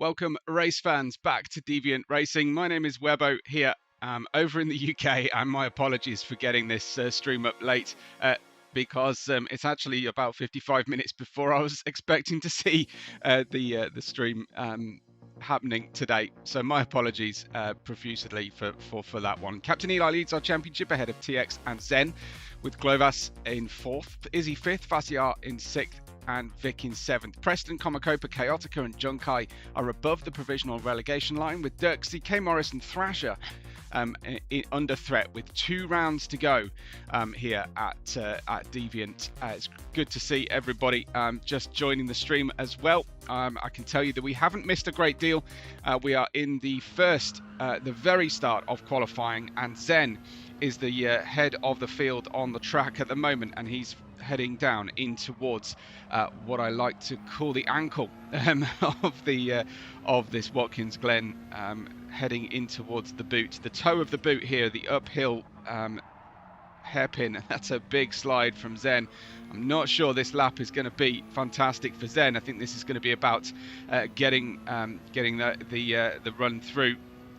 Welcome, race fans, back to Deviant Racing. My name is Webbo here over in the UK, and my apologies for getting this stream up late because it's actually about 55 minutes before I was expecting to see the stream happening today. So my apologies profusely for that one. Captain Eli leads our championship ahead of TX and Zen, with Glovas in 4th, Izzy 5th, Fasiar in 6th, and Vic in 7th. Preston, Comacopa, Chaotica and Junkai are above the provisional relegation line, with Dirksy, K Morris and Thrasher under threat with 2 rounds to go here at Deviant. It's good to see everybody just joining the stream as well. I can tell you that we haven't missed a great deal. We are in the very start of qualifying, and Zen is the head of the field on the track at the moment, and he's heading down in towards what I like to call the ankle of this Watkins Glen, heading in towards the boot, the toe of the boot here, the uphill hairpin. That's a big slide from Zen. I'm not sure this lap is going to be fantastic for Zen. I think this is going to be about getting the run through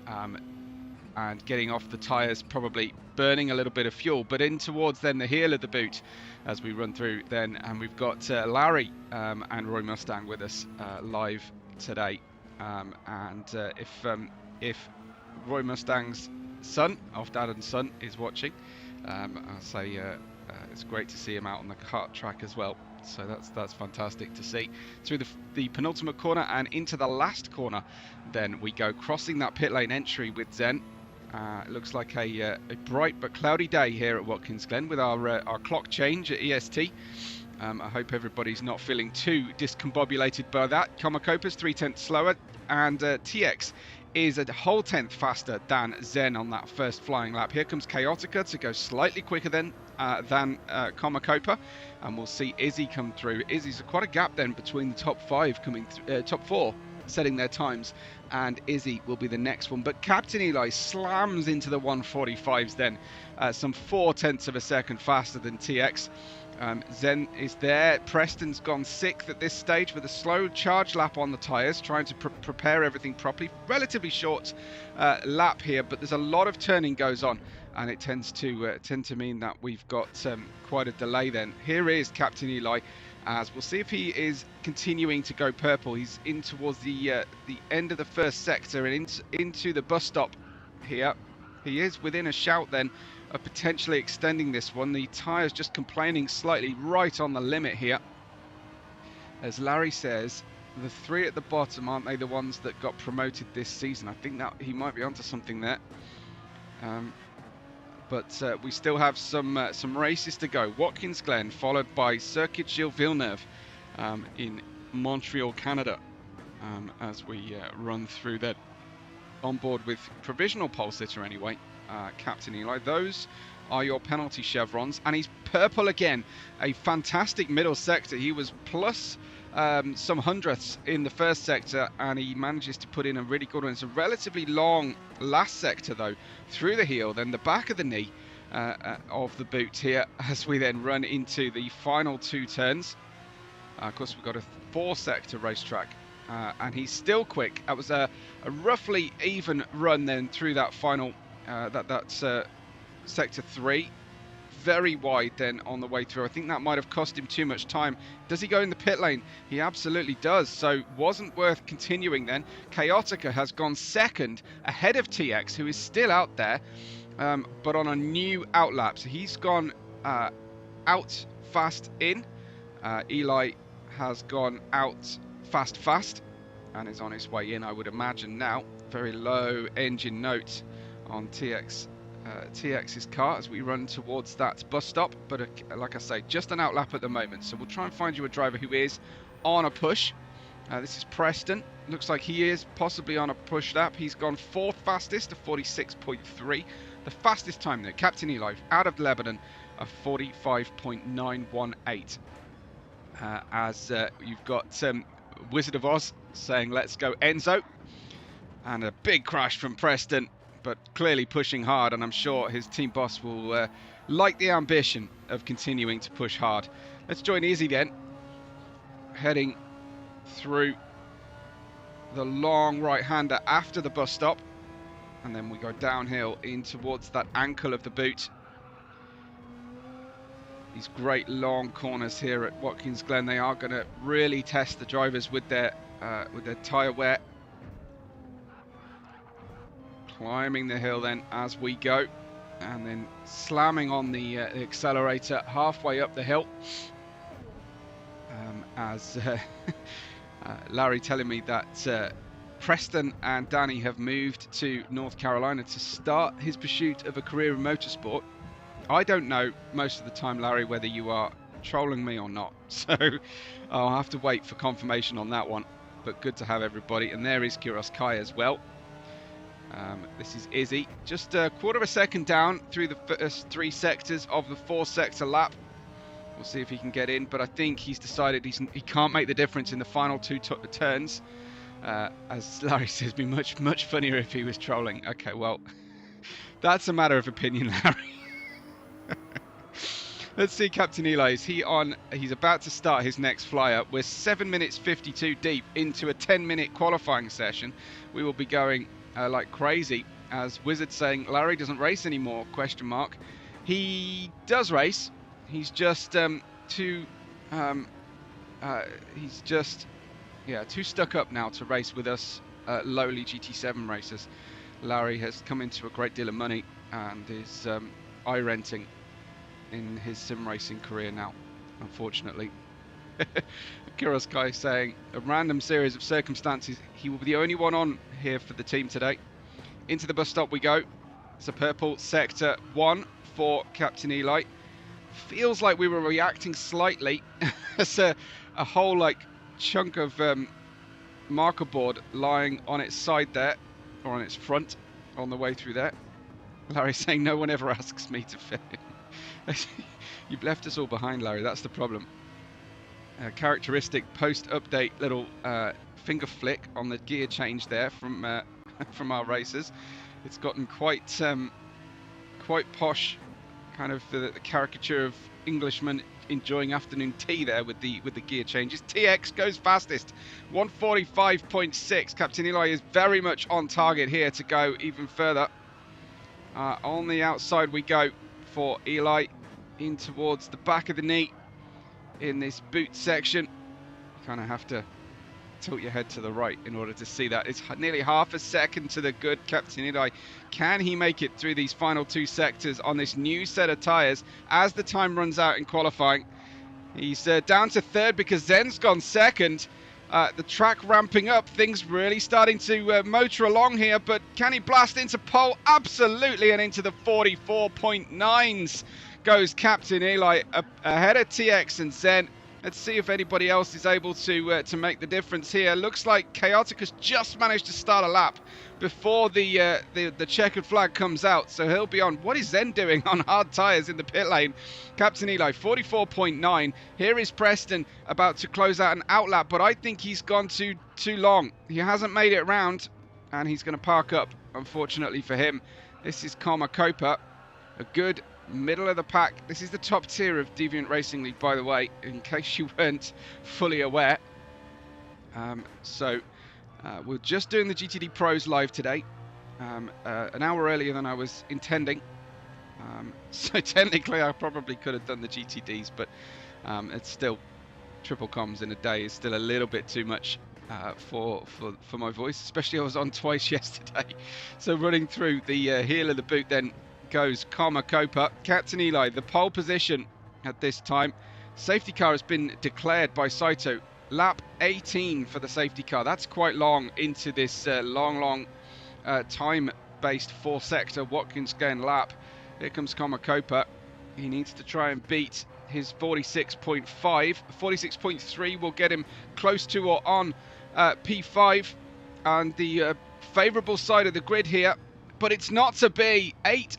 and getting off the tyres, probably burning a little bit of fuel, but in towards then the heel of the boot as we run through then. And we've got Larry and Roy Mustang with us live today, and if Roy Mustang's son, off dad and son, is watching, I'll say it's great to see him out on the kart track as well. So that's fantastic to see. Through the penultimate corner and into the last corner, then we go, crossing that pit lane entry with Zen. It looks like a bright but cloudy day here at Watkins Glen with our clock change at EST. I hope everybody's not feeling too discombobulated by that. Comacopa's 3/10 slower, and TX is a whole 10th faster than Zen on that first flying lap. Here comes Chaotica to go slightly quicker than Comacopa, and we'll see Izzy come through. Izzy's quite a gap then between the top 5 coming top 4 setting their times, and Izzy will be the next one. But Captain Eli slams into the 145s then, some 0.4 of a second faster than TX. Zen is there. Preston's gone 6th at this stage with a slow charge lap on the tyres, trying to prepare everything properly. Relatively short lap here, but there's a lot of turning goes on, and it tends to mean that we've got quite a delay then. Here is Captain Eli, as we'll see if he is continuing to go purple. He's in towards the end of the first sector and into the bus stop here. He is within a shout then of potentially extending this one. The tyres just complaining slightly right on the limit here. As Larry says, the 3 at the bottom, aren't they the ones that got promoted this season? I think that he might be onto something there. But we still have some races to go. Watkins Glen, followed by Circuit Gilles Villeneuve in Montreal, Canada, as we run through that. On board with provisional pole sitter anyway, Captain Eli. Those are your penalty chevrons, and he's purple again. A fantastic middle sector. He was plus some hundredths in the first sector, and he manages to put in a really good one. It's a relatively long last sector though, through the heel, then the back of the knee of the boot here, as we then run into the final 2 turns. Of course, we've got a 4-sector racetrack, and he's still quick. That was a roughly even run then through that final sector 3. Very wide then on the way through. I think that might have cost him too much time. Does he go in the pit lane? He absolutely does. So wasn't worth continuing then. Chaotica has gone 2nd ahead of TX, who is still out there, but on a new out lap. So he's gone out fast in. Eli has gone out fast and is on his way in, I would imagine now. Very low engine note on TX's car as we run towards that bus stop, but like I say, just an outlap at the moment. So we'll try and find you a driver who is on a push. This is Preston. Looks like he is possibly on a push lap. He's gone 4th fastest, a 46.3. The fastest time though, Captain Eli out of Lebanon, a 45.918. As you've got Wizard of Oz saying let's go Enzo, and a big crash from Preston, but clearly pushing hard, and I'm sure his team boss will like the ambition of continuing to push hard. Let's join Izzy then, heading through the long right-hander after the bus stop. And then we go downhill in towards that ankle of the boot. These great long corners here at Watkins Glen, they are going to really test the drivers with their tyre wear. Climbing the hill then as we go, and then slamming on the accelerator halfway up the hill. As Larry telling me that Preston and Danny have moved to North Carolina to start his pursuit of a career in motorsport. I don't know most of the time, Larry, whether you are trolling me or not, so I'll have to wait for confirmation on that one. But good to have everybody, and there is Kiros Kai as well. This is Izzy, just a quarter of a second down through the first 3 sectors of the 4-sector lap. We'll see if he can get in, but I think he's decided he can't make the difference in the final 2 turns. As Larry says, it'd be much funnier if he was trolling. Okay, well, that's a matter of opinion, Larry. Let's see Captain Eli. Is he on? He's about to start his next flyer. We're 7 minutes 52 deep into a 10-minute qualifying session. We will be going like crazy, as Wizard's saying Larry doesn't race anymore, question mark. He does race. He's just too stuck up now to race with us lowly GT7 racers. Larry has come into a great deal of money and is eye-renting in his sim racing career now, unfortunately. Kiros Kai saying, a random series of circumstances, he will be the only one on here for the team today. Into the bus stop we go. It's a purple sector 1 for Captain Eli. Feels like we were reacting slightly. It's a whole like chunk of marker board lying on its side there, or on its front on the way through there. Larry saying no one ever asks me to film. You've left us all behind, Larry, that's the problem. Characteristic post-update little finger flick on the gear change there from our racers. It's gotten quite posh, kind of the caricature of Englishmen enjoying afternoon tea there with the gear changes. TX goes fastest, 145.6. Captain Eli is very much on target here to go even further. On the outside we go for Eli, in towards the back of the knee in this boot section. You kind of have to tilt your head to the right in order to see that. It's nearly half a second to the good Captain Eli. Can he make it through these final 2 sectors on this new set of tyres as the time runs out in qualifying? He's down to 3rd because Zen's gone 2nd. The track ramping up, things really starting to motor along here, but can he blast into pole? Absolutely, and into the 44.9s goes Captain Eli ahead of TX and Zen. Let's see if anybody else is able to make the difference here. Looks like Chaotic has just managed to start a lap before the checkered flag comes out, so he'll be on. What is Zen doing on hard tyres in the pit lane? Captain Eli, 44.9. Here is Preston about to close out an outlap, but I think he's gone too long. He hasn't made it round, and he's going to park up, unfortunately for him. This is Karma Copa, a good middle of the pack. This is the top tier of Deviant Racing League, by the way, in case you weren't fully aware. We're just doing the GTD Pros live today, an hour earlier than I was intending. So technically I probably could have done the GTDs, but it's still, triple comms in a day is still a little bit too much for my voice, especially I was on twice yesterday. So running through the heel of the boot then goes Karma Copa. Captain Eli, the pole position at this time. Safety car has been declared by Saito. Lap 18 for the safety car. That's quite long into this long time-based 4-sector Watkins Glen lap. Here comes Karma Copa. He needs to try and beat his 46.5. 46.3 will get him close to or on P5 and the favourable side of the grid here, but it's not to be. 0.08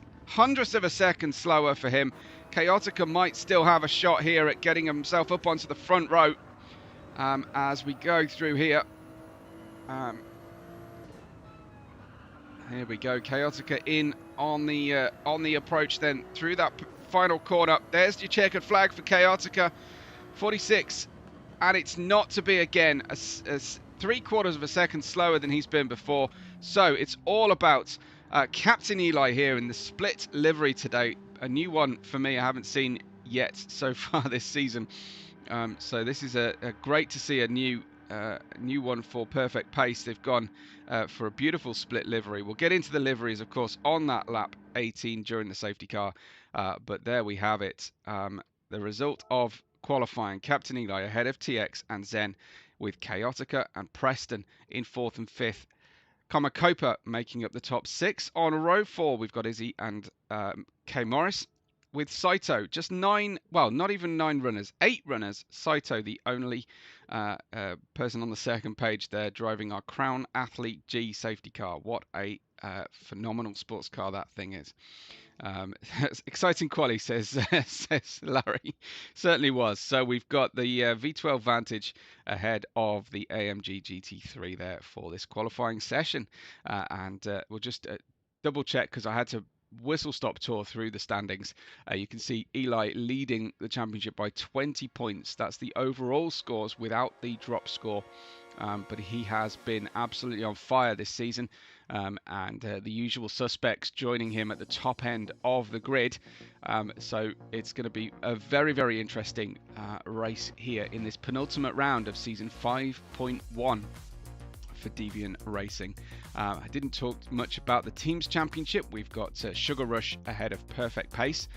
of a second slower for him. Chaotica might still have a shot here at getting himself up onto the front row as we go through here. Here we go, Chaotica in on the approach then through that final corner. There's your checkered flag for Chaotica, 46, and it's not to be again. 3/4 of a second slower than he's been before. So it's all about Captain Eli here in the split livery today. A new one for me I haven't seen yet so far this season. So this is a great to see a new one for Perfect Pace. They've gone for a beautiful split livery. We'll get into the liveries, of course, on that lap 18 during the safety car. But there we have it. The result of qualifying: Captain Eli ahead of TX and Zen, with Chaotica and Preston in 4th and 5th. Komakopa making up the top 6. On row 4, we've got Izzy and K Morris, with Saito just 9, well, not even 9 runners, 8 runners. Saito, the only person on the second page there, driving our Crown Athlete G safety car. What a phenomenal sports car that thing is. Exciting quali, says Larry. Certainly was. So we've got the V12 Vantage ahead of the AMG GT3 there for this qualifying session. And we'll just double check, because I had to whistle stop tour through the standings. You can see Eli leading the championship by 20 points. That's the overall scores without the drop score. But he has been absolutely on fire this season. And the usual suspects joining him at the top end of the grid. So it's going to be a very, very interesting race here in this penultimate round of season 5.1 for Deviant Racing. I didn't talk much about the teams championship. We've got Sugar Rush ahead of Perfect Pace.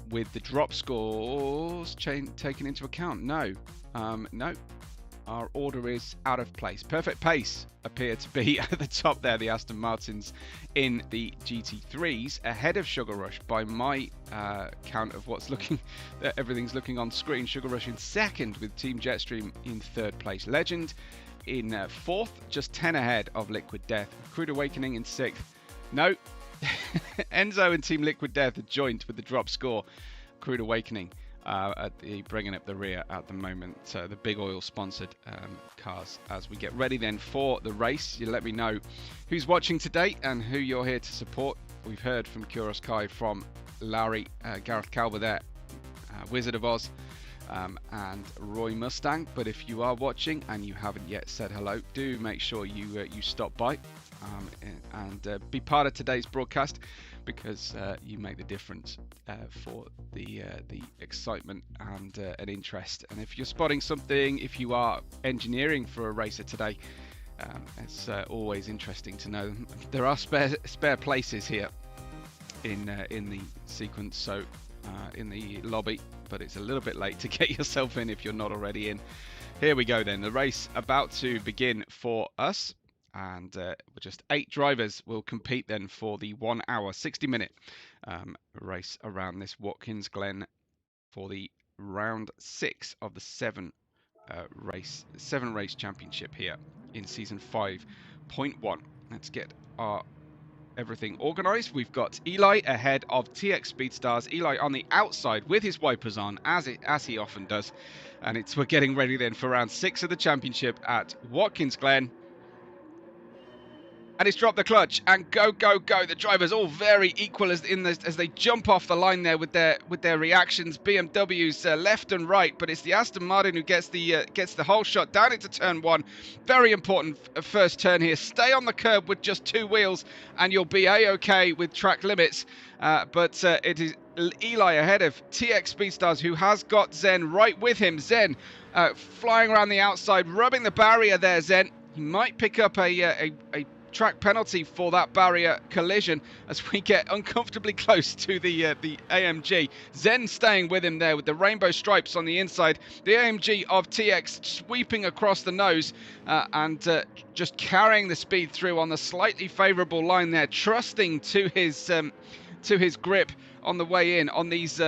With the drop scores taken into account? No. No. Our order is out of place. Perfect Pace appear to be at the top there, the Aston Martins in the GT3s, ahead of Sugar Rush by my count of what's looking, everything's looking on screen. Sugar Rush in second, with Team Jetstream in third place. Legend in fourth, just 10 ahead of Liquid Death. Crude Awakening in sixth. No, Enzo and Team Liquid Death are joint with the drop score. Crude Awakening bringing up the rear at the moment. The Big Oil sponsored cars. As we get ready then for the race, you let me know who's watching today and who you're here to support. We've heard from Kuros Kai, from Larry, Gareth Calver there, Wizard of Oz, and Roy Mustang. But if you are watching and you haven't yet said hello, do make sure you stop by and be part of today's broadcast, because you make the difference for the excitement and an interest. And if you're spotting something, if you are engineering for a racer today, it's always interesting to know there are spare places here in the sequence, so in the lobby, but it's a little bit late to get yourself in if you're not already in. Here we go then, the race about to begin for us. And just 8 drivers will compete then for the 1 hour 60-minute race around this Watkins Glen for the round 6 of the 7 race championship here in season 5.1. Let's get our everything organized. We've got Eli ahead of TX Speedstars. Eli on the outside with his wipers on, as he often does. And we're getting ready then for round 6 of the championship at Watkins Glen. And it's dropped the clutch, and go, go, go. The drivers all very equal as they jump off the line there with their reactions. BMW's left and right, but it's the Aston Martin who gets the whole shot down into turn 1. Very important first turn here. Stay on the curb with just 2 wheels, and you'll be a-okay with track limits. But it is Eli ahead of TX Speedstars, who has got Zen right with him. Zen flying around the outside, rubbing the barrier there. Zen, he might pick up a track penalty for that barrier collision as we get uncomfortably close to the AMG. Zen staying with him there with the rainbow stripes on the inside. The AMG of TX sweeping across the nose and just carrying the speed through on the slightly favourable line there, trusting to his grip on the way in on these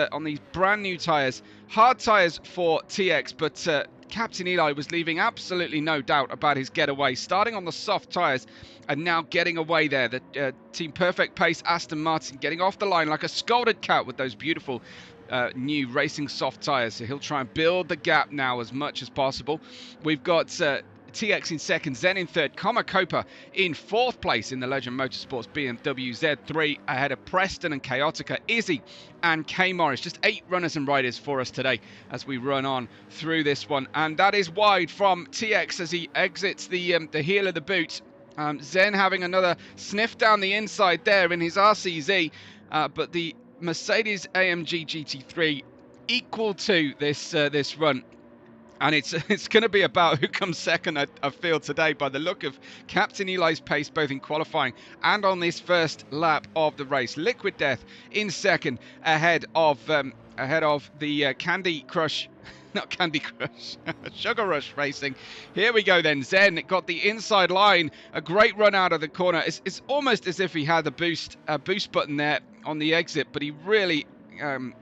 brand new tyres. Hard tyres for TX, but Captain Eli was leaving absolutely no doubt about his getaway, starting on the soft tyres and now getting away there. The Team Perfect Pace Aston Martin getting off the line like a scolded cat with those beautiful new racing soft tyres. So he'll try and build the gap now as much as possible. We've got TX in second, Zen in third, Copa in fourth place in the Legend Motorsports BMW Z3 ahead of Preston and Chaotica, Izzy and K Morris. Just 8 runners and riders for us today as we run on through this one. And that is wide from TX as he exits the heel of the boot. Zen having another sniff down the inside there in his RCZ, but the Mercedes AMG GT3 equal to this run. And it's going to be about who comes second, I feel, today, by the look of Captain Eli's pace, both in qualifying and on this first lap of the race. Liquid Death in second, ahead of the Candy Crush, not Candy Crush, Sugar Rush Racing. Here we go then. Zen got the inside line, a great run out of the corner. It's almost as if he had a boost button there on the exit, but he really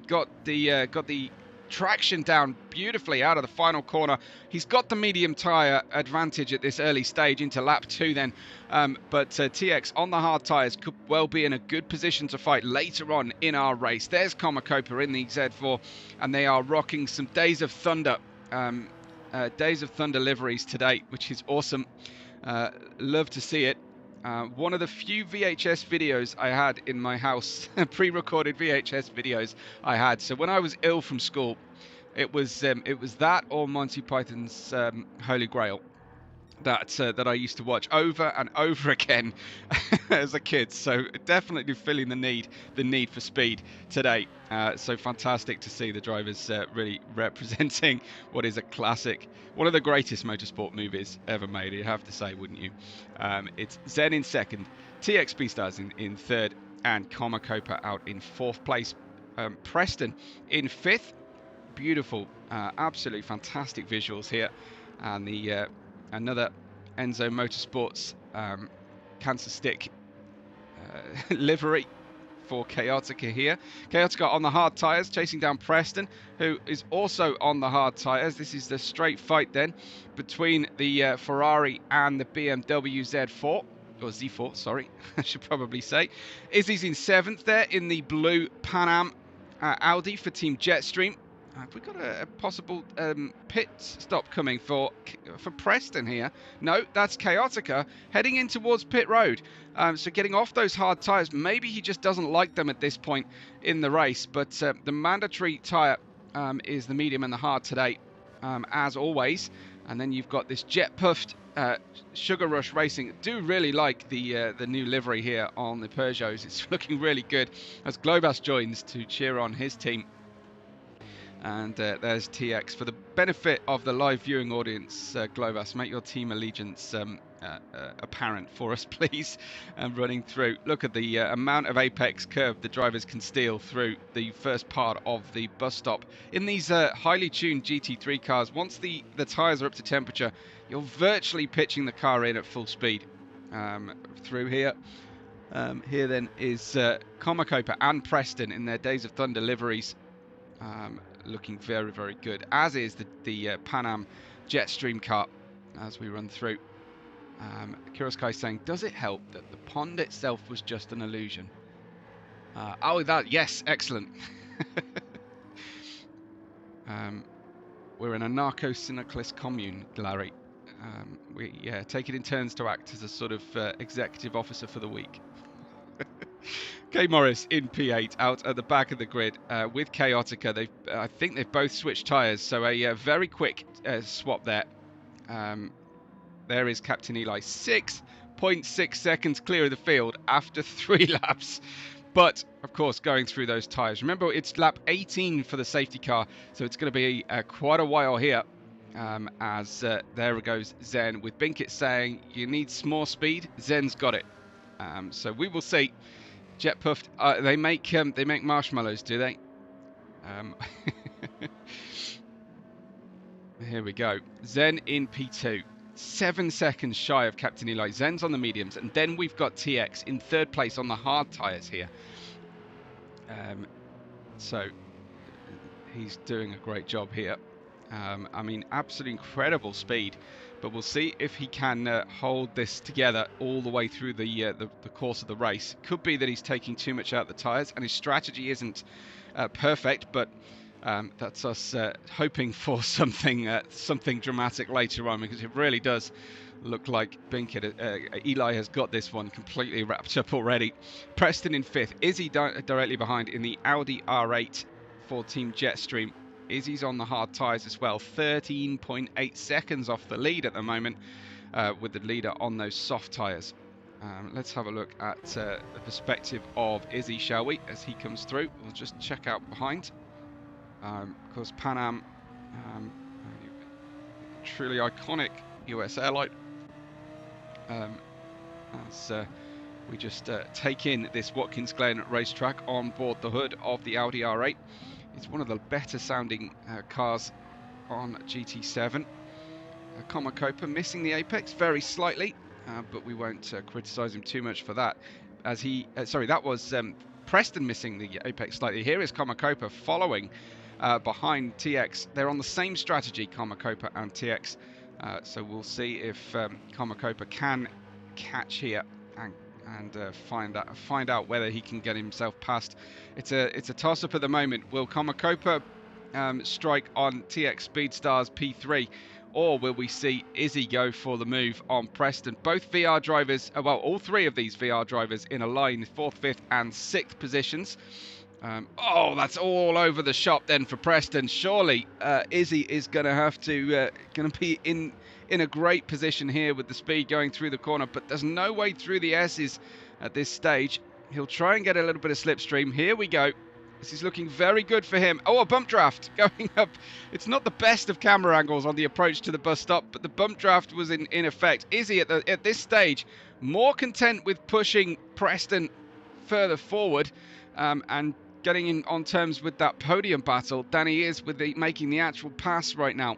got the traction down beautifully out of the final corner. He's got the medium tyre advantage at this early stage into lap 2 then, but TX on the hard tyres could well be in a good position to fight later on in our race. There's Copa in the Z4, and they are rocking some Days of Thunder liveries today, which is awesome. Love to see it. One of the few VHS videos I had in my house, pre-recorded VHS videos I had. So when I was ill from school, it was that or Monty Python's Holy Grail that I used to watch over and over again as a kid. So definitely feeling the need for speed today. So fantastic to see the drivers really representing what is a classic, one of the greatest motorsport movies ever made, you have to say, wouldn't you? It's Zen in second, TX B-Stars in third, and Copa out in fourth place. Preston in fifth. Beautiful, absolutely fantastic visuals here, and the another Enzo Motorsports cancer stick livery for Chaotica here. Chaotica on the hard tyres, chasing down Preston, who is also on the hard tyres. This is the straight fight then between the Ferrari and the BMW Z4, or Z4, sorry, I should probably say. Izzy's in seventh there in the blue Pan Am Audi for Team Jetstream. Have we got a possible pit stop coming for Preston here? No, that's Chaotica heading in towards pit road. So getting off those hard tyres. Maybe he just doesn't like them at this point in the race. But the mandatory tyre is the medium and the hard today, as always. And then you've got this jet puffed Sugar Rush Racing. Do really like the new livery here on the Peugeots. It's looking really good as Globus joins to cheer on his team. And there's TX. For the benefit of the live viewing audience, Globus, make your team allegiance apparent for us, please. And running through, look at the amount of apex curve the drivers can steal through the first part of the bus stop. In these highly tuned GT3 cars, once the tyres are up to temperature, you're virtually pitching the car in at full speed through here. Here then is Copa and Preston in their Days of Thunder liveries. Looking very, very good, as is the Pan Am Jetstream car as we run through. Kuroskai saying, does it help that the pond itself was just an illusion? Yes, excellent. We're in a narco-syndicalist commune, Larry. We take it in turns to act as a sort of executive officer for the week. K Morris in P8 out at the back of the grid with Chaotica. I think they've both switched tyres, so a very quick swap there. There is Captain Eli, 6.6 seconds clear of the field after 3 laps. But, of course, going through those tyres. Remember, it's lap 18 for the safety car, so it's going to be quite a while here. As there goes Zen with Binkett saying, you need more speed. Zen's got it. So we will see. Jet puffed. They make marshmallows, do they? Here we go. Zen in P2, 7 seconds shy of Captain Eli. Zen's on the mediums, and then we've got TX in third place on the hard tyres here. So he's doing a great job here. I mean, absolutely incredible speed. But we'll see if he can hold this together all the way through the course of the race. Could be that he's taking too much out of the tyres and his strategy isn't perfect, but That's us hoping for something dramatic later on, because it really does look like Eli has got this one completely wrapped up already. Preston in 5th. Izzy directly behind in the Audi R8 for Team Jetstream. Izzy's on the hard tyres as well. 13.8 seconds off the lead at the moment, with the leader on those soft tyres. Let's have a look at the perspective of Izzy, shall we, as he comes through. We'll just check out behind. Of course, Pan Am, truly iconic US airline. As we just take in this Watkins Glen racetrack on board the hood of the Audi R8. It's one of the better sounding cars on GT7. Comacopa missing the apex very slightly, but we won't criticise him too much for that. As he, that was Preston missing the apex slightly. Here is Comacopa following behind TX. They're on the same strategy, Comacopa and TX. So we'll see if Comacopa can catch here and find out whether he can get himself past. It's a toss-up at the moment. Will Comacopa strike on TX Speedstars P3, or will we see Izzy go for the move on Preston? Both VR drivers, well, all three of these VR drivers in a line, 4th, 5th and 6th positions. Oh, that's all over the shop then for Preston. Surely Izzy is going to have to be in a great position here with the speed going through the corner, but there's no way through the S's at this stage. He'll try and get a little bit of slipstream. Here we go. This is looking very good for him. Oh, a bump draft going up. It's not the best of camera angles on the approach to the bus stop, but the bump draft was in effect. Izzy at this stage more content with pushing Preston further forward and getting in on terms with that podium battle than he is with making the actual pass right now.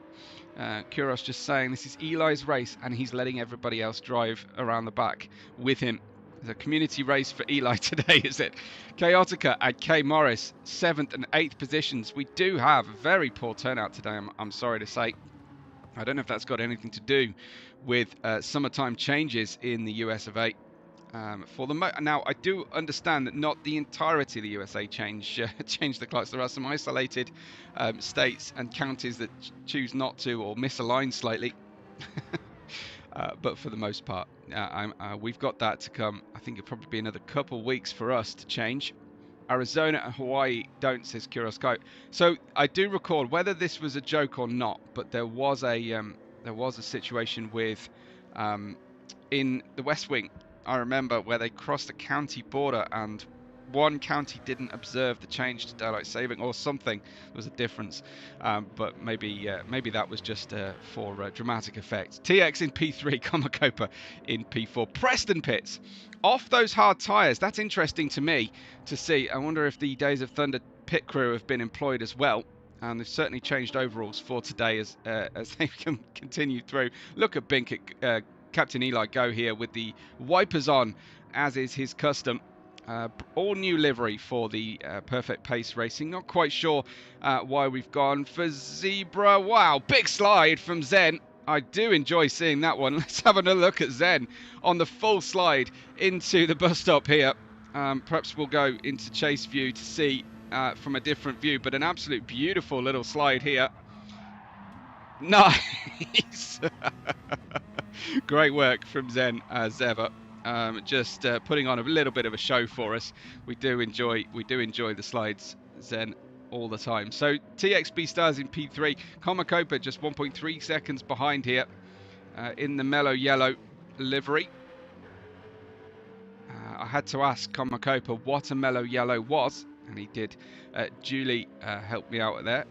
Kuros just saying this is Eli's race and he's letting everybody else drive around the back with him. It's a community race for Eli today, is it? Chaotica and K Morris, 7th and 8th positions. We do have a very poor turnout today, I'm sorry to say. I don't know if that's got anything to do with summertime changes in the US of A. Now, I do understand that not the entirety of the USA changed the clocks. There are some isolated states and counties that choose not to or misalign slightly. But for the most part, we've got that to come. I think it'll probably be another couple weeks for us to change. Arizona and Hawaii don't, says Kurosco. So I do recall, whether this was a joke or not, but there was a situation with in the West Wing, I remember, where they crossed the county border and one county didn't observe the change to daylight saving or something. There was a difference, but maybe that was just for dramatic effect. TX in P3, Comacopa in P4. Preston pits off those hard tyres. That's interesting to me to see. I wonder if the Days of Thunder pit crew have been employed as well. And they've certainly changed overalls for today as they've continued through. Look at Captain Eli go here with the wipers on, as is his custom. All new livery for the Perfect Pace Racing. Not quite sure why we've gone for Zebra. Wow, big slide from Zen. I do enjoy seeing that one. Let's have another look at Zen on the full slide into the bus stop here. Perhaps we'll go into chase view to see from a different view, but an absolute beautiful little slide here. Nice. Great work from Zen as ever. Just putting on a little bit of a show for us. We do enjoy the slides, Zen, all the time. So TXB Stars in P3, Comacopa just 1.3 seconds behind here in the mellow yellow livery. I had to ask Comacopa what a mellow yellow was, and he did. Julie helped me out there.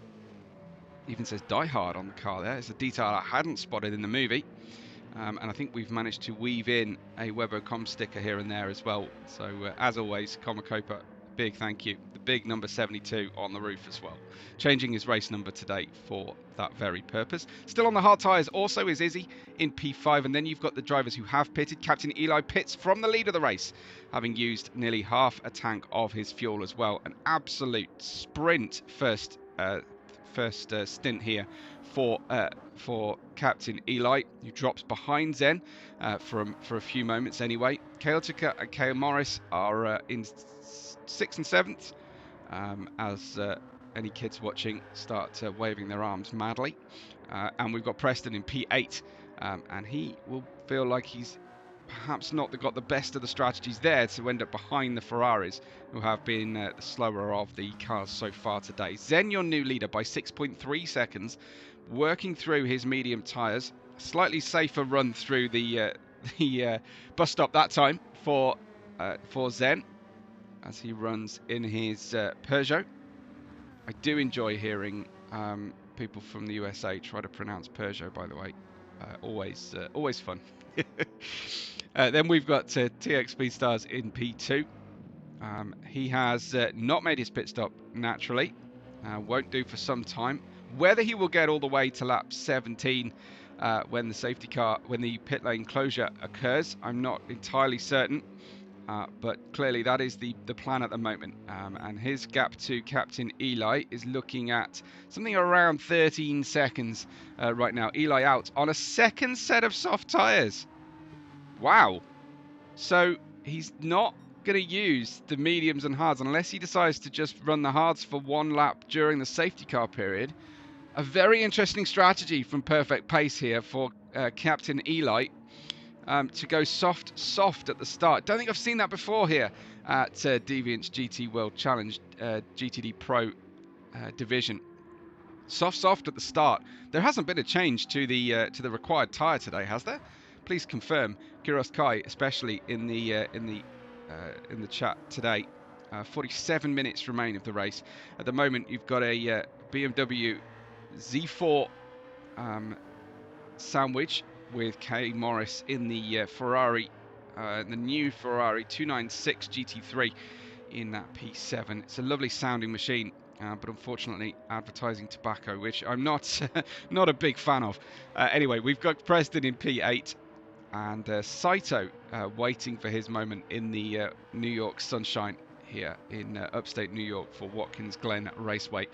Even says Die Hard on the car there. It's a detail I hadn't spotted in the movie. And I think we've managed to weave in a Webbo sticker here and there as well. So as always, Comacopa, big thank you. The big number 72 on the roof as well. Changing his race number today for that very purpose. Still on the hard tyres also is Izzy in P5. And then you've got the drivers who have pitted. Captain Eli pits from the lead of the race, having used nearly half a tank of his fuel as well. An absolute sprint first stint here for Captain Eli, who drops behind Zen for a few moments anyway. Chaotica and K Morris are in 6th and 7th, as any kids watching start waving their arms madly. And we've got Preston in P8, and he will feel like he's perhaps not got the best of the strategies there to end up behind the Ferraris, who have been the slower of the cars so far today. Zen, your new leader, by 6.3 seconds, working through his medium tyres. Slightly safer run through the bus stop that time for Zen, as he runs in his Peugeot. I do enjoy hearing people from the USA try to pronounce Peugeot, by the way. Always fun. Then we've got TX Speedstars in P2. He has not made his pit stop naturally. Won't do for some time. Whether he will get all the way to lap 17 when the pit lane closure occurs, I'm not entirely certain. But clearly that is the plan at the moment. And his gap to Captain Eli is looking at something around 13 seconds right now. Eli out on a second set of soft tyres. Wow. So he's not going to use the mediums and hards unless he decides to just run the hards for one lap during the safety car period. A very interesting strategy from Perfect Pace here for Captain Eli. To go soft at the start. Don't think I've seen that before here at Deviant's GT World Challenge GTDPRO division. Soft at the start. There hasn't been a change to the required tyre today, has there? Please confirm, Kiros Kai, especially in the chat today. 47 minutes remain of the race. At the moment, you've got a BMW Z4 sandwich with K. Morris in the Ferrari, the new Ferrari 296 GT3 in that P7. It's a lovely sounding machine, but unfortunately advertising tobacco, which I'm not not a big fan of. Anyway, we've got Preston in P8 and Saito waiting for his moment in the New York sunshine here in upstate New York for Watkins Glen Raceway,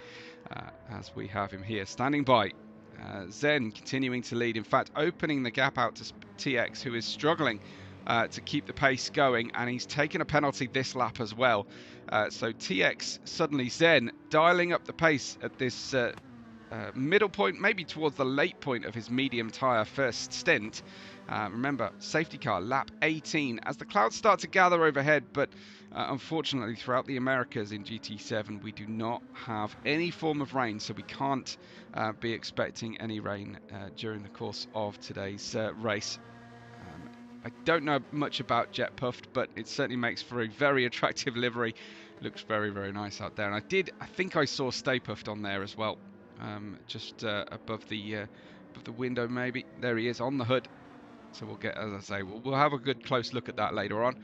as we have him here standing by. Zen continuing to lead, in fact opening the gap out to TX, who is struggling to keep the pace going, and he's taken a penalty this lap as well. So TX suddenly, Zen dialing up the pace at this middle point, maybe towards the late point of his medium tyre first stint. Remember, safety car lap 18 as the clouds start to gather overhead, but unfortunately throughout the Americas in GT7 we do not have any form of rain, so we can't be expecting any rain during the course of today's race. I don't know much about Jet Puffed, but it certainly makes for a very attractive livery. Looks very, very nice out there, and I think I saw Stay Puffed on there as well, just above the window maybe. There he is on the hood. So we'll get, as I say, we'll have a good close look at that later on.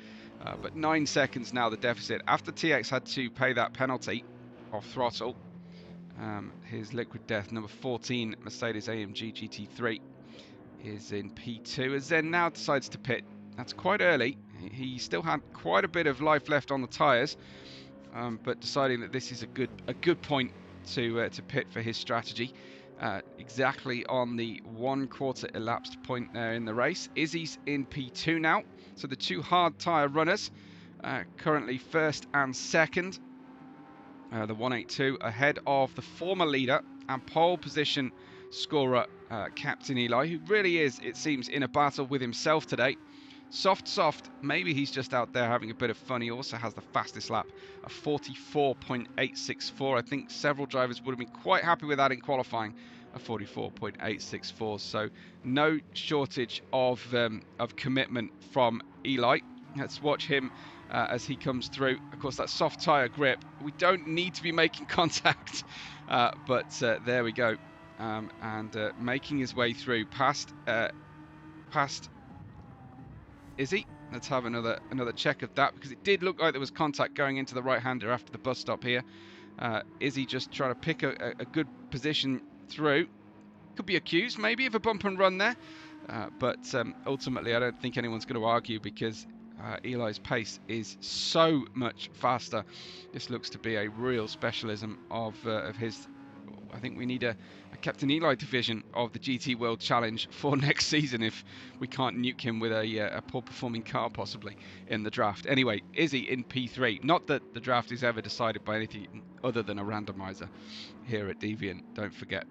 But 9 seconds now the deficit after TX had to pay that penalty off throttle. His liquid death number 14 Mercedes AMG GT3 is in P2 as Zen now decides to pit. That's quite early. He still had quite a bit of life left on the tyres, but deciding that this is a good point to pit for his strategy. Exactly on the 1/4 elapsed point there in the race. Izzy's in P2 now, so the two hard tyre runners currently first and second. The 182 ahead of the former leader and pole position scorer Captain Eli, who really is, it seems, in a battle with himself today. Soft, maybe he's just out there having a bit of fun. He also has the fastest lap, a 44.864. I think several drivers would have been quite happy with that in qualifying, a 44.864. So no shortage of commitment from Eli. Let's watch him as he comes through. Of course, that soft tyre grip, we don't need to be making contact, but there we go. And making his way through past Izzy. Let's have another check of that, because it did look like there was contact going into the right-hander after the bus stop here. Izzy just trying to pick a good position through. Could be accused maybe of a bump and run there, but ultimately I don't think anyone's going to argue, because Eli's pace is so much faster. This looks to be a real specialism of his, I think we need a Captain Eli division of the GT World Challenge for next season if we can't nuke him with a poor performing car possibly in the draft. Anyway, Izzy in P3. Not that the draft is ever decided by anything other than a randomizer here at Deviant, don't forget.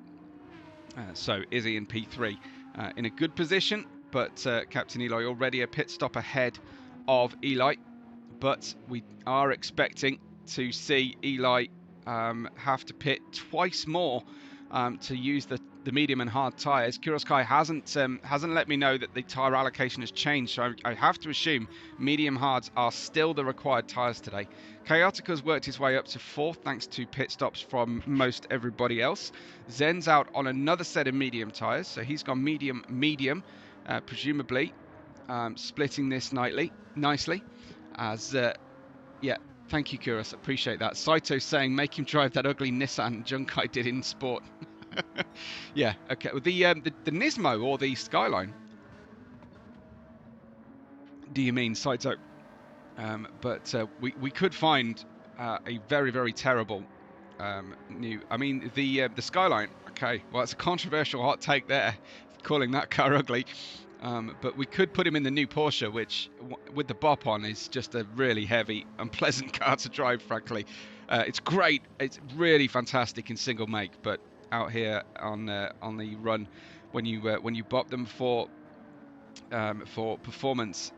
So Izzy in P3 in a good position, but Captain Eli already a pit stop ahead of Eli. But we are expecting to see Eli have to pit twice more to use the medium and hard tyres. Kuroskai hasn't let me know that the tyre allocation has changed, so I have to assume medium hards are still the required tyres today. Chaotica's worked his way up to 4th thanks to pit stops from most everybody else. Zen's out on another set of medium tyres, so he's gone medium, presumably splitting this nicely. As yeah, thank you, Kuros, appreciate that. Saito's saying make him drive that ugly Nissan Junkai did in Sport. Yeah, okay. The Nismo or the Skyline? Do you mean, Saito? But we could find a very terrible new. I mean the Skyline. Okay, well it's a controversial hot take there, calling that car ugly. But we could put him in the new Porsche, which with the bop on is just a really heavy, unpleasant car to drive. Frankly, it's great. It's really fantastic in single make, but out here on the run, when you bop them for performance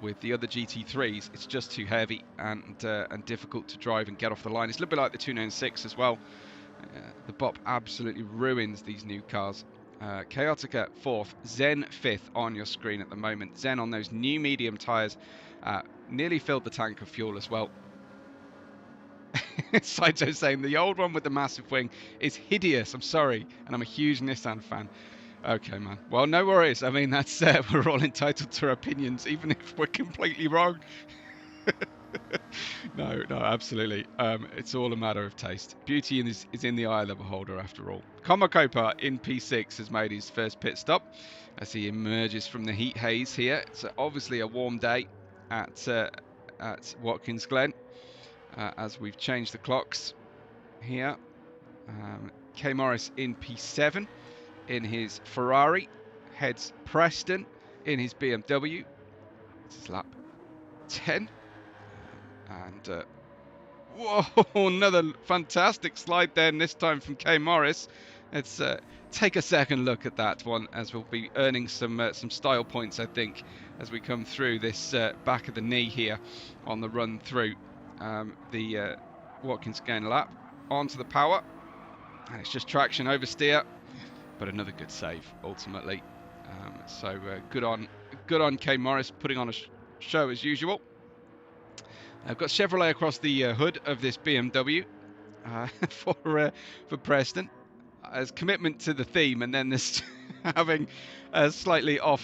with the other GT3s, it's just too heavy and difficult to drive and get off the line. It's a little bit like the 296 as well. The bop absolutely ruins these new cars. Chaotica 4th, Zen 5th on your screen at the moment. Zen on those new medium tyres, nearly filled the tank of fuel as well. Saito saying the old one with the massive wing is hideous. I'm sorry, and I'm a huge Nissan fan. Okay, man. Well, no worries. I mean, that's we're all entitled to our opinions, even if we're completely wrong. No, absolutely. It's all a matter of taste. Beauty is in the eye of the beholder, after all. Komakopa in P6 has made his first pit stop as he emerges from the heat haze here. It's obviously a warm day at Watkins Glen, as we've changed the clocks here. K Morris in P7 in his Ferrari, heads Preston in his BMW. This is lap 10. And whoa, another fantastic slide there, and this time from K Morris. Let's take a second look at that one, as we'll be earning some style points, I think, as we come through this back of the knee here on the run through the Watkins Glen lap. Onto the power, and it's just traction oversteer, but another good save ultimately. So good on K Morris, putting on a show as usual. I've got Chevrolet across the hood of this BMW for Preston as commitment to the theme, and then this having a slightly off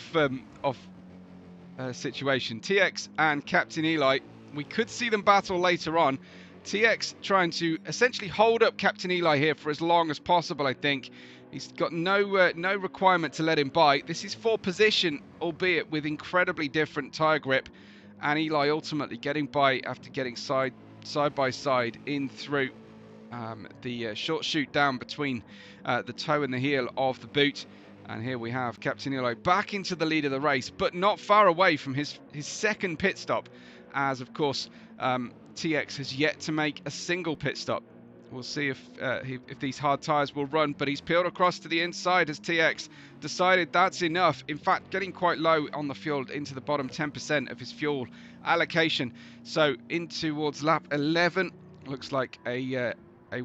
situation. TX and Captain Eli, we could see them battle later on. TX trying to essentially hold up Captain Eli here for as long as possible. I think he's got no requirement to let him by. This is for position, albeit with incredibly different tyre grip. And Eli ultimately getting by after getting side by side in through the short shoot down between the toe and the heel of the boot. And here we have Captain Eli back into the lead of the race, but not far away from his second pit stop, as of course TX has yet to make a single pit stop. We'll see if these hard tyres will run, but he's peeled across to the inside as TX decided that's enough. In fact, getting quite low on the fuel, into the bottom 10% of his fuel allocation. So in towards lap 11, looks like a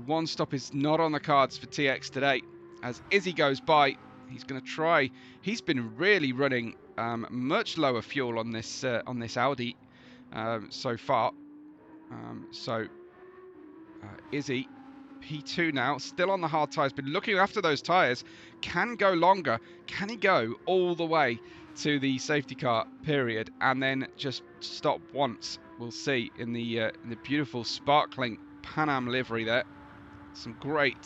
one stop is not on the cards for TX today. As Izzy goes by, he's going to try. He's been really running much lower fuel on this Audi so far. Izzy, P2 now, still on the hard tyres, been looking after those tyres, can go longer. Can he go all the way to the safety car period and then just stop once? We'll see in the beautiful sparkling Pan Am livery there. Some great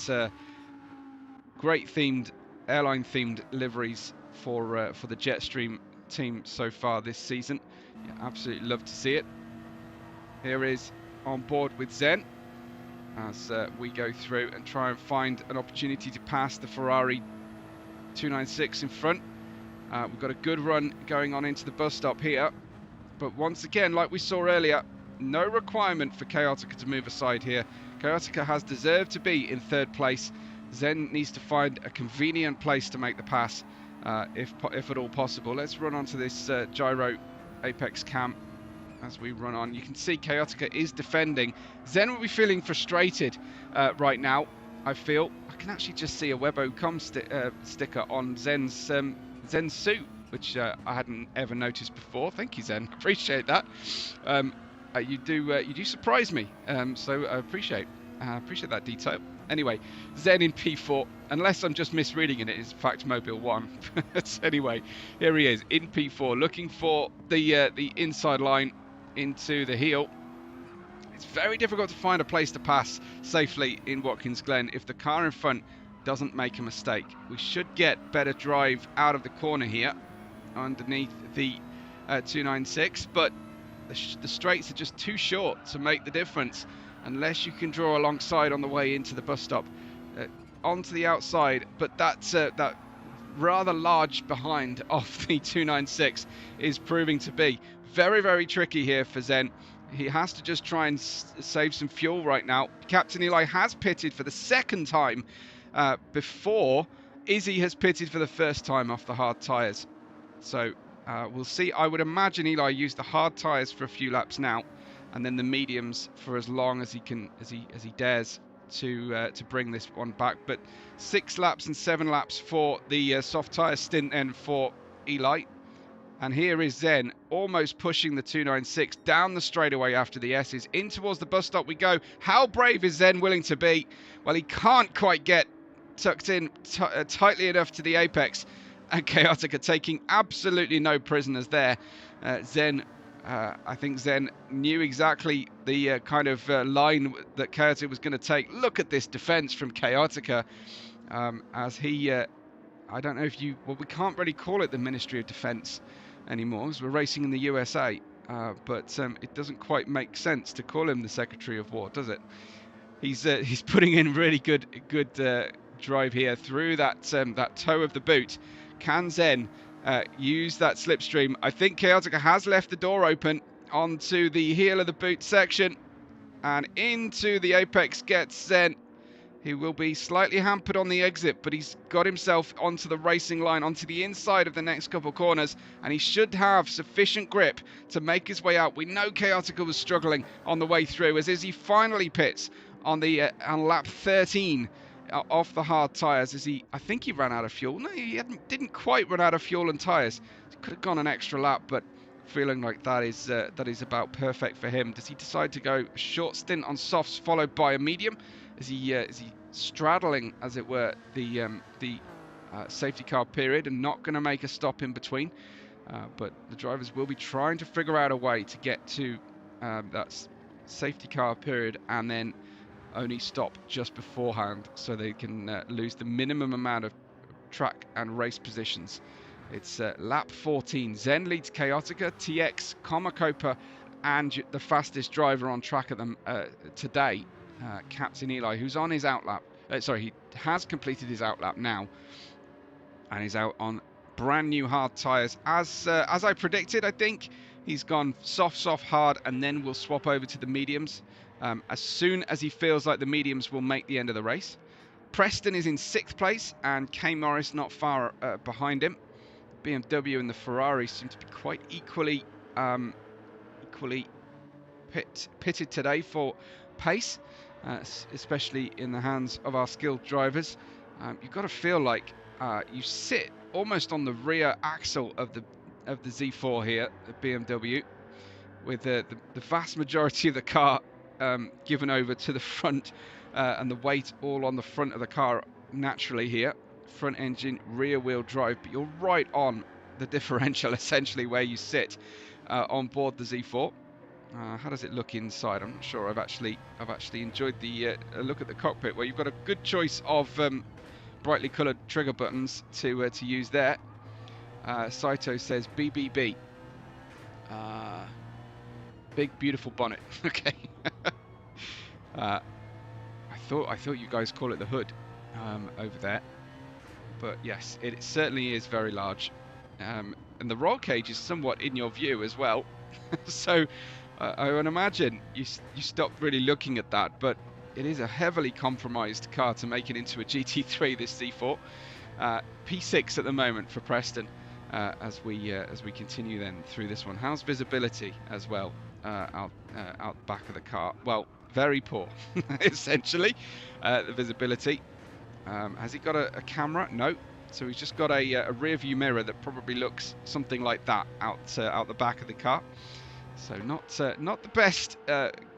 themed, airline themed liveries for the Jetstream team so far this season. Yeah, absolutely love to see it. Here is on board with Zen. as we go through and try and find an opportunity to pass the Ferrari 296 in front. We've got a good run going on into the bus stop here, but once again, like we saw earlier, no requirement for Chaotica to move aside here. Chaotica has deserved to be in third place. Zen needs to find a convenient place to make the pass, if at all possible. Let's run onto this gyro apex cam as we run on. You can see Chaotica is defending. Zen will be feeling frustrated right now, I feel. I can actually just see a Webbo sticker on Zen's suit, which I hadn't ever noticed before. Thank you, Zen. Appreciate that. You do surprise me, so I appreciate that detail. Anyway, Zen in P4, unless I'm just misreading it, it's in fact Mobile 1. But anyway, here he is in P4, looking for the inside line into the heel. It's very difficult to find a place to pass safely in Watkins Glen if the car in front doesn't make a mistake. We should get better drive out of the corner here underneath the 296, but the straights are just too short to make the difference unless you can draw alongside on the way into the bus stop. Onto the outside, but that rather large behind off the 296 is proving to be very, very tricky here for Zen. He has to just try and save some fuel right now. Captain Eli has pitted for the second time before Izzy has pitted for the first time off the hard tyres. So we'll see. I would imagine Eli used the hard tyres for a few laps now, and then the mediums for as long as he can, as he dares to bring this one back. But 6 laps and 7 laps for the soft tyre stint then for Eli. And here is Zen almost pushing the 296 down the straightaway after the S's. In towards the bus stop we go. How brave is Zen willing to be? Well, he can't quite get tucked in tightly enough to the apex. And Chaotica taking absolutely no prisoners there. I think Zen knew exactly the kind of line that Chaotica was going to take. Look at this defense from Chaotica as he... I don't know if you... Well, we can't really call it the Ministry of Defense anymore because we're racing in the USA. But it doesn't quite make sense to call him the Secretary of War, does it? He's putting in really good drive here through that toe of the boot. Can Zen use that slipstream? I think Chaotica has left the door open onto the heel of the boot section, and into the apex gets Zen. He will be slightly hampered on the exit, but he's got himself onto the racing line, onto the inside of the next couple corners, and he should have sufficient grip to make his way out. We know Chaotica was struggling on the way through as Izzy finally pits on lap 13 off the hard tyres. I think he ran out of fuel. No, he didn't quite run out of fuel and tyres. He could have gone an extra lap, but feeling like that is about perfect for him. Does he decide to go a short stint on softs followed by a medium? Is he straddling, as it were, the safety car period and not going to make a stop in between? But the drivers will be trying to figure out a way to get to that safety car period and then only stop just beforehand so they can lose the minimum amount of track and race positions. It's lap 14. Zen leads Chaotica, TX, Comacopa, and the fastest driver on track at them today, Captain Eli, who's on his outlap. He has completed his outlap now, and is out on brand new hard tyres. As I predicted, I think he's gone soft, hard, and then we'll swap over to the mediums as soon as he feels like the mediums will make the end of the race. Preston is in 6th place, and K Morris not far behind him. BMW and the Ferrari seem to be quite equally pitted today for pace, especially in the hands of our skilled drivers. You've got to feel like you sit almost on the rear axle of the Z4 here, the BMW, with the vast majority of the car given over to the front and the weight all on the front of the car naturally here. Front engine, rear wheel drive, but you're right on the differential essentially where you sit on board the Z4. How does it look inside? I'm not sure. I've actually enjoyed the look at the cockpit, where you've got a good choice of brightly coloured trigger buttons to use there. Saito says BBB. Big beautiful bonnet. Okay. thought you guys call it the hood over there, but yes, it certainly is very large, and the roll cage is somewhat in your view as well. So I would imagine you stopped really looking at that, but it is a heavily compromised car to make it into a GT3, this C4. P6 at the moment for Preston as we continue then through this one. How's visibility as well out the back of the car? Well, very poor, essentially, the visibility. Has he got a camera? No. So he's just got a rear view mirror that probably looks something like that out the back of the car. So not the best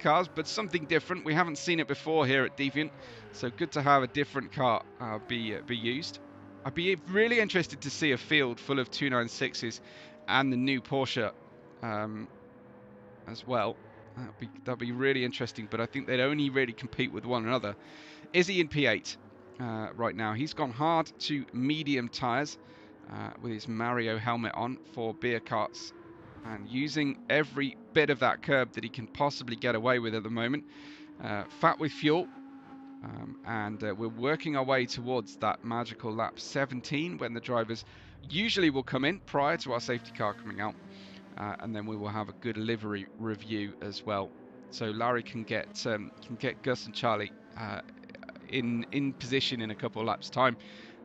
cars, but something different. We haven't seen it before here at Deviant, so good to have a different car be used. I'd be really interested to see a field full of 296s and the new Porsche as well. That'd be really interesting, but I think they'd only really compete with one another. Izzy in P8 right now. He's gone hard to medium tyres with his Mario helmet on for beer carts, and using every bit of that curb that he can possibly get away with at the moment. Fat with fuel, and we're working our way towards that magical lap 17 when the drivers usually will come in prior to our safety car coming out, and then we will have a good livery review as well. So Larry can get Gus and Charlie in position in a couple of laps time,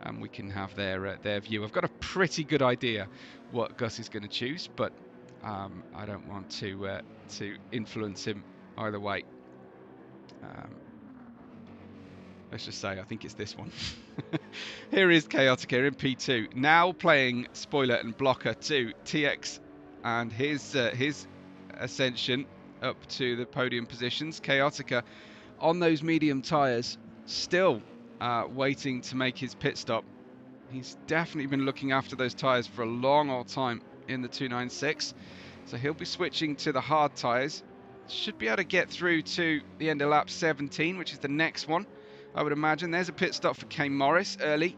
and we can have their view. I've got a pretty good idea what Gus is going to choose, but I don't want to influence him either way. Let's just say I think it's this one. Here is Chaotica in P2, now playing spoiler and blocker to TX and his ascension up to the podium positions. Chaotica on those medium tyres, still waiting to make his pit stop. He's definitely been looking after those tyres for a long old time in the 296, so he'll be switching to the hard tyres. Should be able to get through to the end of lap 17, which is the next one, I would imagine. There's a pit stop for Kane Morris early.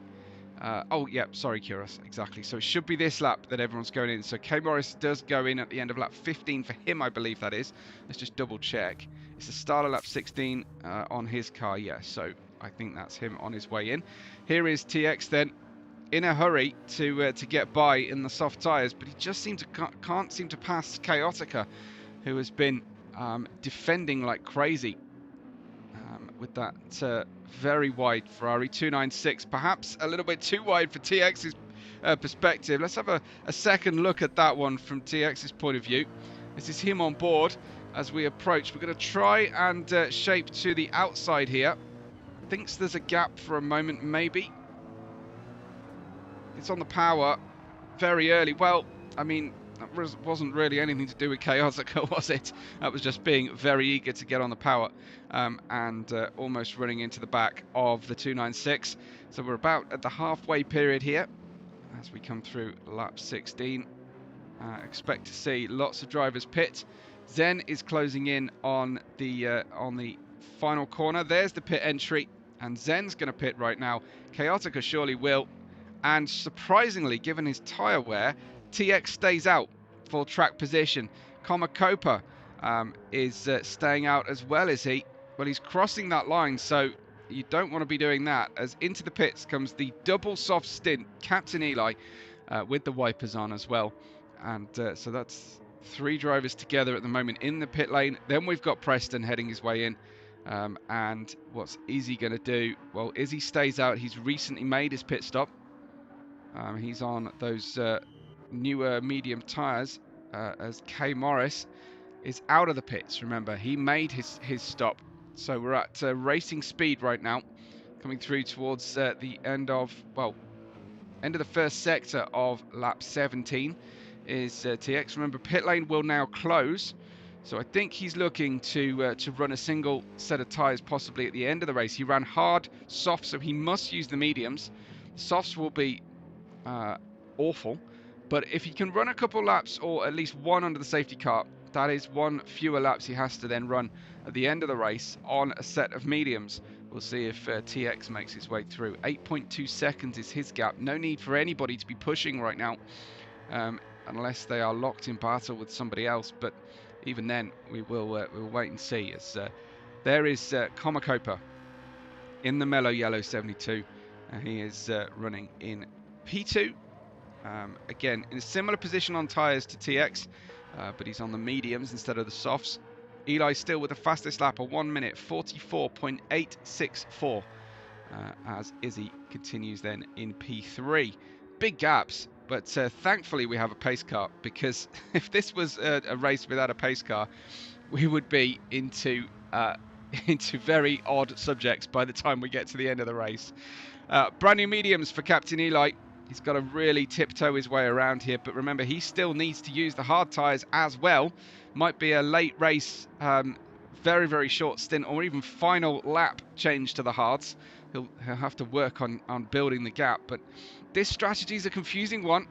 Oh, yeah, sorry, Kuros, exactly. So it should be this lap that everyone's going in. So Kane Morris does go in at the end of lap 15 for him, I believe that is. Let's just double check. It's the start of lap 16 on his car, yeah. So I think that's him on his way in. Here is TX then, in a hurry to get by in the soft tyres, but he just can't seem to pass Chaotica, who has been defending like crazy with that very wide Ferrari 296, perhaps a little bit too wide for TX's perspective. Let's have a second look at that one from TX's point of view. This is him on board as we approach. We're going to try and shape to the outside here. Thinks there's a gap for a moment, maybe. It's on the power very early. Well, I mean, that wasn't really anything to do with Chaotica, was it? That was just being very eager to get on the power and almost running into the back of the 296. So we're about at the halfway period here as we come through lap 16. Expect to see lots of drivers pit. Zen is closing in on the final corner. There's the pit entry, and Zen's going to pit right now. Chaotica surely will, and surprisingly, given his tyre wear, TX stays out for track position. Komakopa is staying out as well as he. Well, he's crossing that line, so you don't want to be doing that. As into the pits comes the double soft stint, Captain Eli, with the wipers on as well. And so that's three drivers together at the moment in the pit lane. Then we've got Preston heading his way in. And what's Izzy going to do? Well, Izzy stays out. He's recently made his pit stop. He's on those newer medium tyres as K Morris is out of the pits. Remember, he made his stop, so we're at racing speed right now, coming through towards the end of the first sector of lap 17 is TX. Remember, pit lane will now close, so I think he's looking to run a single set of tyres possibly at the end of the race. He ran hard soft, so he must use the mediums. The softs will be awful, but if he can run a couple laps or at least one under the safety car, that is one fewer laps he has to then run at the end of the race on a set of mediums. We'll see if TX makes his way through. 8.2 seconds is his gap. No need for anybody to be pushing right now unless they are locked in battle with somebody else, but even then we'll wait and see. As there is Komakopa in the mellow yellow 72. He is running in P2. Again, in a similar position on tyres to TX, but he's on the mediums instead of the softs. Eli still with the fastest lap, a 1 minute 44.864, as Izzy continues then in P3. Big gaps, but thankfully we have a pace car, because if this was a race without a pace car, we would be into very odd subjects by the time we get to the end of the race. Brand new mediums for Captain Eli. He's got to really tiptoe his way around here, but remember, he still needs to use the hard tyres as well. Might be a late race, very, very short stint, or even final lap change to the hards. He'll have to work on building the gap, but this strategy is a confusing one.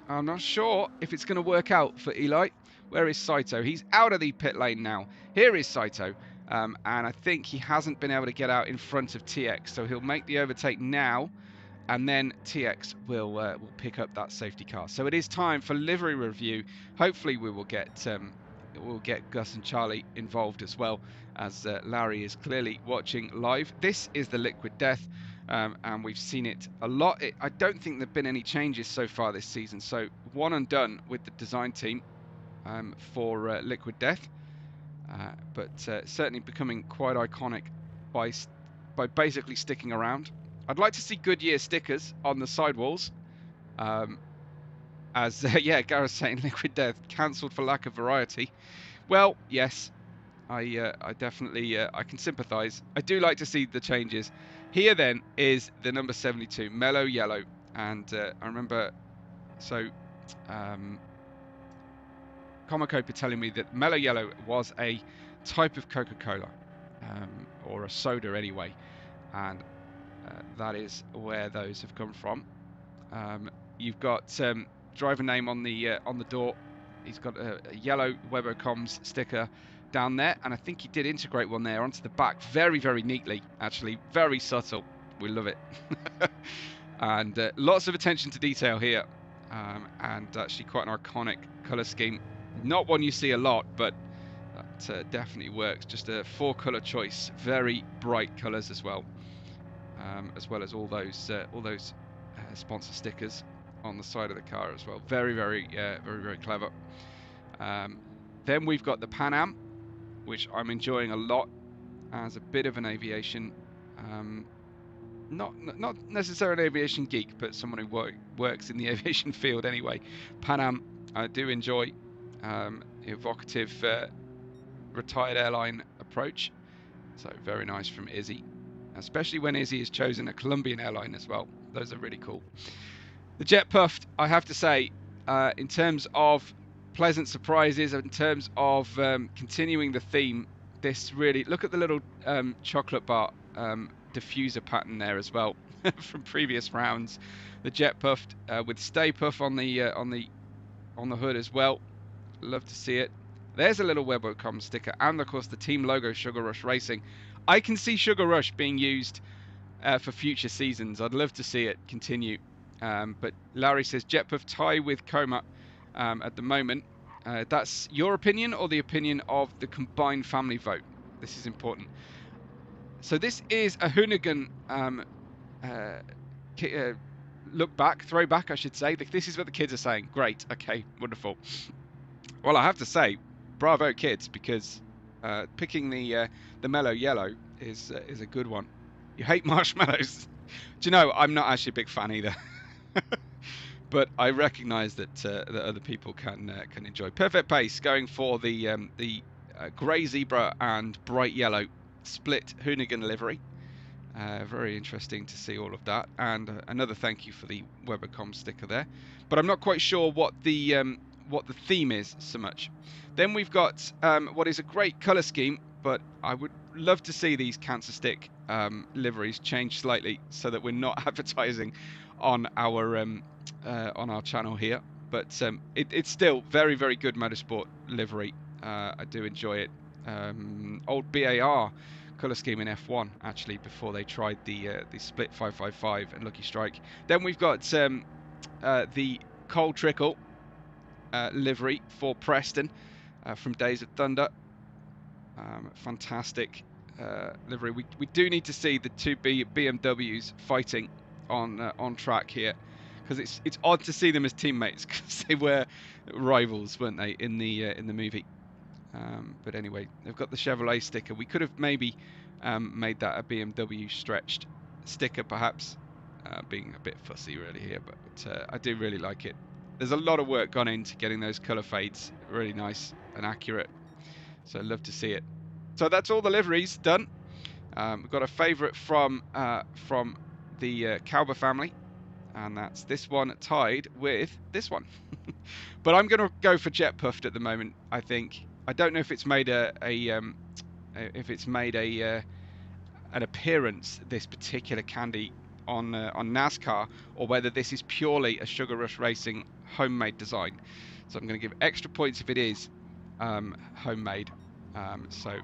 I'm not sure if it's going to work out for Eli. Where is Saito? He's out of the pit lane now. Here is Saito, and I think he hasn't been able to get out in front of TX, so he'll make the overtake now, and then TX will pick up that safety car. So it is time for livery review. Hopefully we will get Gus and Charlie involved as well, as Larry is clearly watching live. This is the Liquid Death, and we've seen it a lot. I don't think there have been any changes so far this season, so one and done with the design team for Liquid Death, but certainly becoming quite iconic by basically sticking around. I'd like to see Goodyear stickers on the sidewalls. Yeah, Gareth's saying Liquid Death cancelled for lack of variety. Well, yes, I definitely I can sympathise. I do like to see the changes. Here then is the number 72, mellow yellow, and I remember Comicopa telling me that mellow yellow was a type of Coca-Cola, or a soda anyway, and that is where those have come from. You've got driver name on the door. He's got a yellow Webbo comms sticker down there, and I think he did integrate one there onto the back very, very neatly, actually. Very subtle. We love it. And lots of attention to detail here, and actually quite an iconic colour scheme. Not one you see a lot, but that definitely works. Just a 4-colour choice, very bright colours as well as all those sponsor stickers on the side of the car as well. Very, very clever. Then we've got the Pan Am, which I'm enjoying a lot as a bit of an aviation, not necessarily an aviation geek, but someone who works in the aviation field anyway. Pan Am, I do enjoy. Evocative retired airline approach, so very nice from Izzy, especially when Izzy has chosen a Colombian airline as well. Those are really cool. The Jet Puffed, I have to say, in terms of pleasant surprises, in terms of continuing the theme, this really, look at the little chocolate bar diffuser pattern there as well from previous rounds. The Jet Puffed with Stay Puff on the hood as well. Love to see it. There's a little Webbo.com sticker, and of course the team logo, Sugar Rush Racing. I can see Sugar Rush being used for future seasons. I'd love to see it continue. But Larry says Jet Puff tie with Coma at the moment. That's your opinion or the opinion of the combined family vote? This is important. So this is a Hoonigan throwback, I should say. This is what the kids are saying. Great. Okay, wonderful. Well, I have to say, bravo kids, because picking the mellow yellow is a good one. You hate marshmallows. Do you know, I'm not actually a big fan either. But I recognise that other people can enjoy. Perfect pace, going for the grey zebra and bright yellow split Hoonigan livery. Very interesting to see all of that, and another thank you for the Webbo.com sticker there. But I'm not quite sure what the theme is so much. Then we've got what is a great colour scheme, but I would love to see these cancer stick liveries change slightly so that we're not advertising on our channel here. But it's still very, very good motorsport livery. I do enjoy it. Old BAR colour scheme in F1 actually, before they tried the split 555 and Lucky Strike. Then we've got the Cold Trickle livery for Preston from Days of Thunder. Fantastic livery. We do need to see the two BMWs fighting on track here, because it's odd to see them as teammates, because they were rivals, weren't they, in the movie? But anyway, they've got the Chevrolet sticker. We could have maybe made that a BMW stretched sticker, perhaps, being a bit fussy really here, but I do really like it. There's a lot of work gone into getting those colour fades really nice and accurate, so I'd love to see it. So that's all the liveries done. We've got a favourite from the Kauber family, and that's this one tied with this one. But I'm going to go for Jet Puffed at the moment. I think. I don't know if it's made an appearance, this particular candy, on NASCAR, or whether this is purely a Sugar Rush Racing homemade design. So I'm going to give extra points if it is homemade. So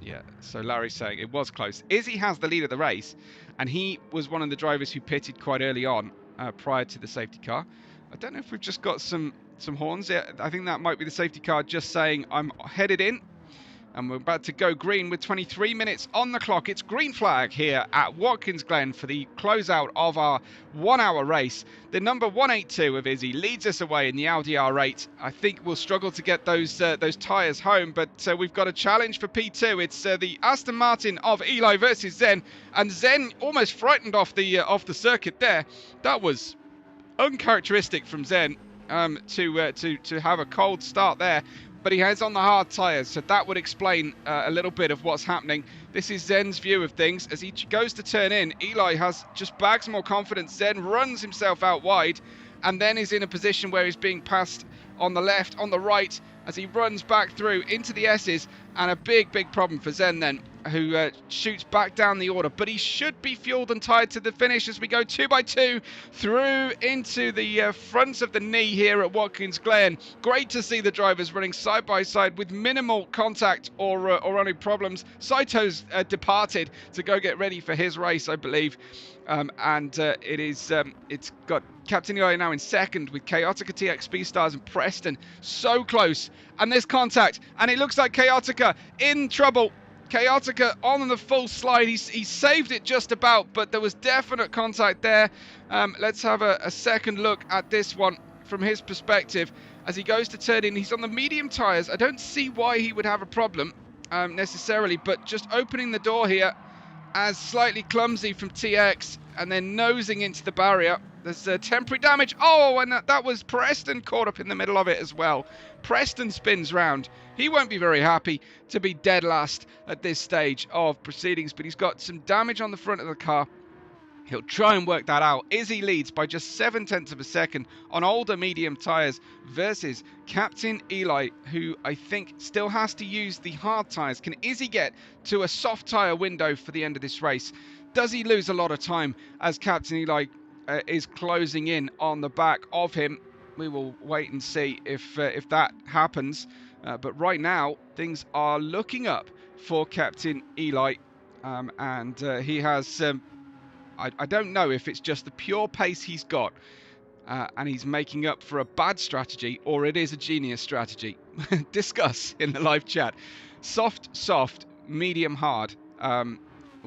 yeah, so Larry's saying it was close. Izzy has the lead of the race, and he was one of the drivers who pitted quite early on prior to the safety car. I don't know if we've just got some horns. Yeah, I think that might be the safety car just saying I'm headed in, and we're about to go green with 23 minutes on the clock. It's green flag here at Watkins Glen for the closeout of our 1 hour race. The number 182 of Izzy leads us away in the Audi R8. I think we'll struggle to get those tyres home, but we've got a challenge for P2. It's the Aston Martin of Eli versus Zen, and Zen almost frightened off the circuit there. That was uncharacteristic from Zen to have a cold start there. But he has on the hard tyres, so that would explain a little bit of what's happening. This is Zen's view of things. As he goes to turn in, Eli has just bags more confidence. Zen runs himself out wide, and then is in a position where he's being passed on the left, on the right, as he runs back through into the S's, and a big problem for Zen then, who shoots back down the order. But he should be fueled and tied to the finish as we go 2 by 2 through into the front of the knee here at Watkins Glen. Great to see the drivers running side by side with minimal contact or any problems. Saito's departed to go get ready for his race, I believe. It's got Captain Eli now in second with Chaotica, TX Speedstars and Preston so close, and there's contact, and it looks like Chaotica in trouble. Chaotica on the full slide. He saved it just about, but there was definite contact there. Let's have a second look at this one from his perspective as he goes to turn in. He's on the medium tyres. I don't see why he would have a problem necessarily, but just opening the door here as slightly clumsy from TX, and then nosing into the barrier. There's temporary damage. Oh, and that was Preston caught up in the middle of it as well. Preston spins round. He won't be very happy to be dead last at this stage of proceedings, but he's got some damage on the front of the car. He'll try and work that out. Izzy leads by just 0.7 of a second on older medium tyres versus Captain Eli, who I think still has to use the hard tyres. Can Izzy get to a soft tyre window for the end of this race? Does he lose a lot of time as Captain Eli is closing in on the back of him? We will wait and see if that happens. But right now, things are looking up for Captain Eli. And he has... I don't know if it's just the pure pace he's got and he's making up for a bad strategy, or it is a genius strategy. Discuss in the live chat. Soft, medium, hard.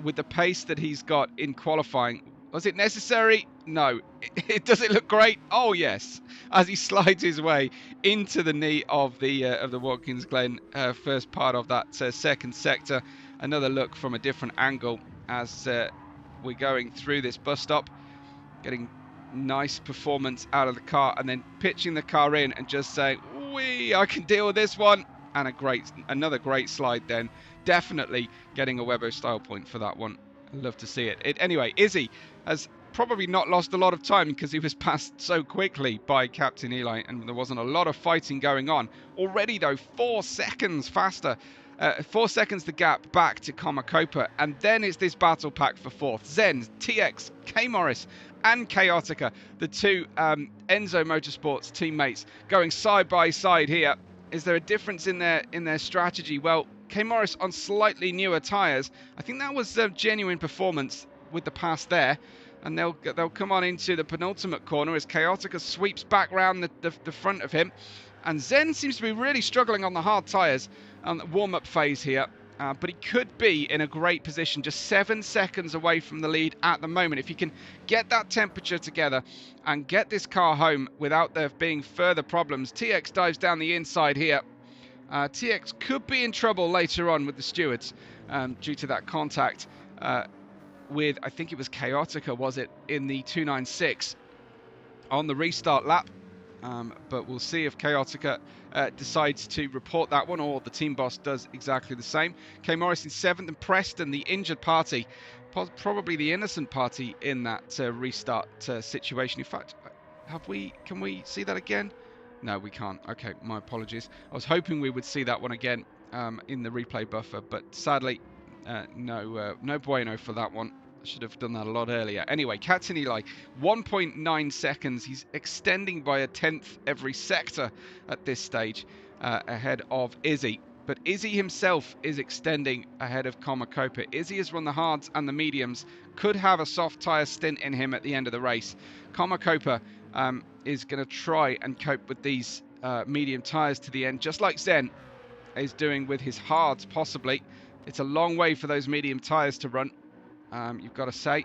With the pace that he's got in qualifying, was it necessary? No. Does it look great? Oh yes, as he slides his way into the knee of the Watkins Glen first part of that second sector. Another look from a different angle as we're going through this bus stop, getting nice performance out of the car, and then pitching the car in and just saying, "Wee, I can deal with this one." And another great slide then. Definitely getting a Webbo style point for that one. I'd love to see it. Anyway, Izzy has probably not lost a lot of time because he was passed so quickly by Captain Eli, and there wasn't a lot of fighting going on. Already though, 4 seconds faster. 4 seconds the gap back to Komakopa, and then it's this battle pack for fourth. Zen, TX, K Morris and Chaotica, the two Enzo Motorsports teammates, going side by side here. Is there a difference in their strategy? Well, K Morris on slightly newer tyres. I think that was genuine performance with the pass there. And they'll come on into the penultimate corner as Chaotica sweeps back round the front of him. And Zen seems to be really struggling on the hard tyres on the warm-up phase here. but he could be in a great position, just 7 seconds away from the lead at the moment. If he can get that temperature together and get this car home without there being further problems. TX dives down the inside here. TX could be in trouble later on with the stewards due to that contact with, I think it was Chaotica, was it, in the 296 on the restart lap. But we'll see if Chaotica decides to report that one, or the team boss does exactly the same. K Morris in 7th, and Preston, the injured party, probably the innocent party in that restart situation. In fact, can we see that again? No, we can't. Okay, my apologies. I was hoping we would see that one again in the replay buffer, but sadly, no bueno for that one. Should have done that a lot earlier. Anyway, Captain Eli, 1.9 seconds. He's extending by a 10th every sector at this stage ahead of Izzy. But Izzy himself is extending ahead of Komakopa. Izzy has run the hards and the mediums. Could have a soft tyre stint in him at the end of the race. Komakopa is going to try and cope with these medium tyres to the end, just like Zen is doing with his hards, possibly. It's a long way for those medium tyres to run. You've got to say,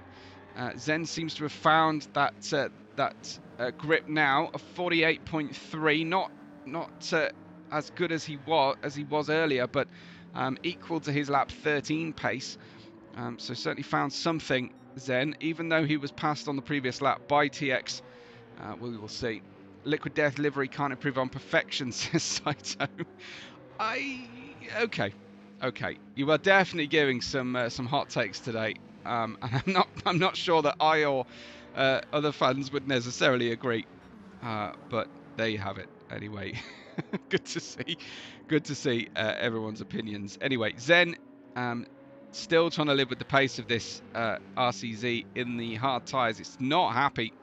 Zen seems to have found that grip now of 48.3, not as good as he was earlier, but equal to his lap 13 pace. So certainly found something, Zen, even though he was passed on the previous lap by TX. We will see. Liquid Death livery can't improve on perfection, says Saito. Okay. You are definitely giving some hot takes today. And I'm not sure that I or other fans would necessarily agree, but there you have it. Anyway, good to see everyone's opinions. Anyway, Zen still trying to live with the pace of this RCZ in the hard tyres. It's not happy,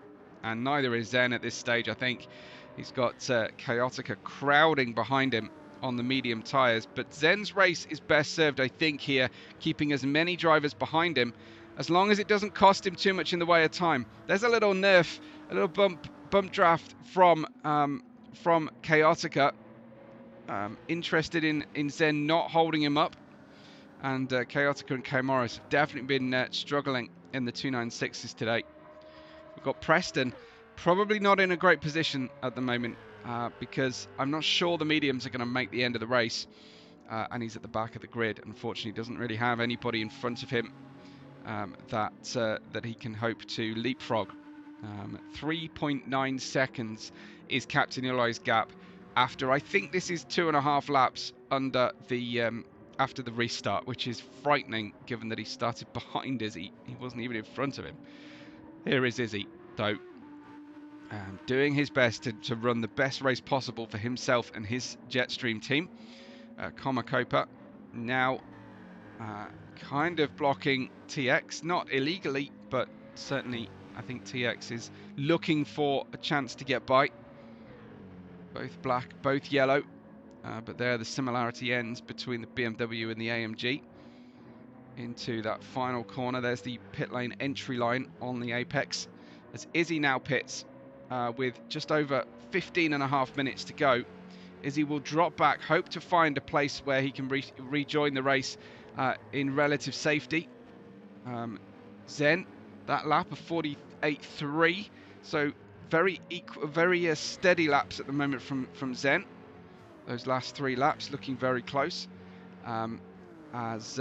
and neither is Zen at this stage. I think he's got Chaotica crowding behind him on the medium tyres, but Zen's race is best served, I think, here, keeping as many drivers behind him, as long as it doesn't cost him too much in the way of time. There's a little nerf, a little bump draft from Chaotica, interested in Zen not holding him up, and Chaotica and K Morris have definitely been struggling in the 296s today. We've got Preston, probably not in a great position at the moment, because I'm not sure the mediums are going to make the end of the race, and he's at the back of the grid. Unfortunately, doesn't really have anybody in front of him that he can hope to leapfrog. 3.9 seconds is Captain Eli's gap after, I think this is 2.5 laps under the after the restart, which is frightening given that he started behind Izzy. He wasn't even in front of him. Here is Izzy, though, doing his best to run the best race possible for himself and his Jetstream team. Komakopa now kind of blocking TX, not illegally, but certainly I think TX is looking for a chance to get by. Both black, both yellow, but there the similarity ends between the BMW and the AMG. Into that final corner, there's the pit lane entry line on the apex, as Izzy now pits with just over 15.5 minutes to go. Izzy will drop back, hope to find a place where he can rejoin the race in relative safety. Zen, that lap of 48.3, so very steady laps at the moment from Zen. Those last 3 laps looking very close. As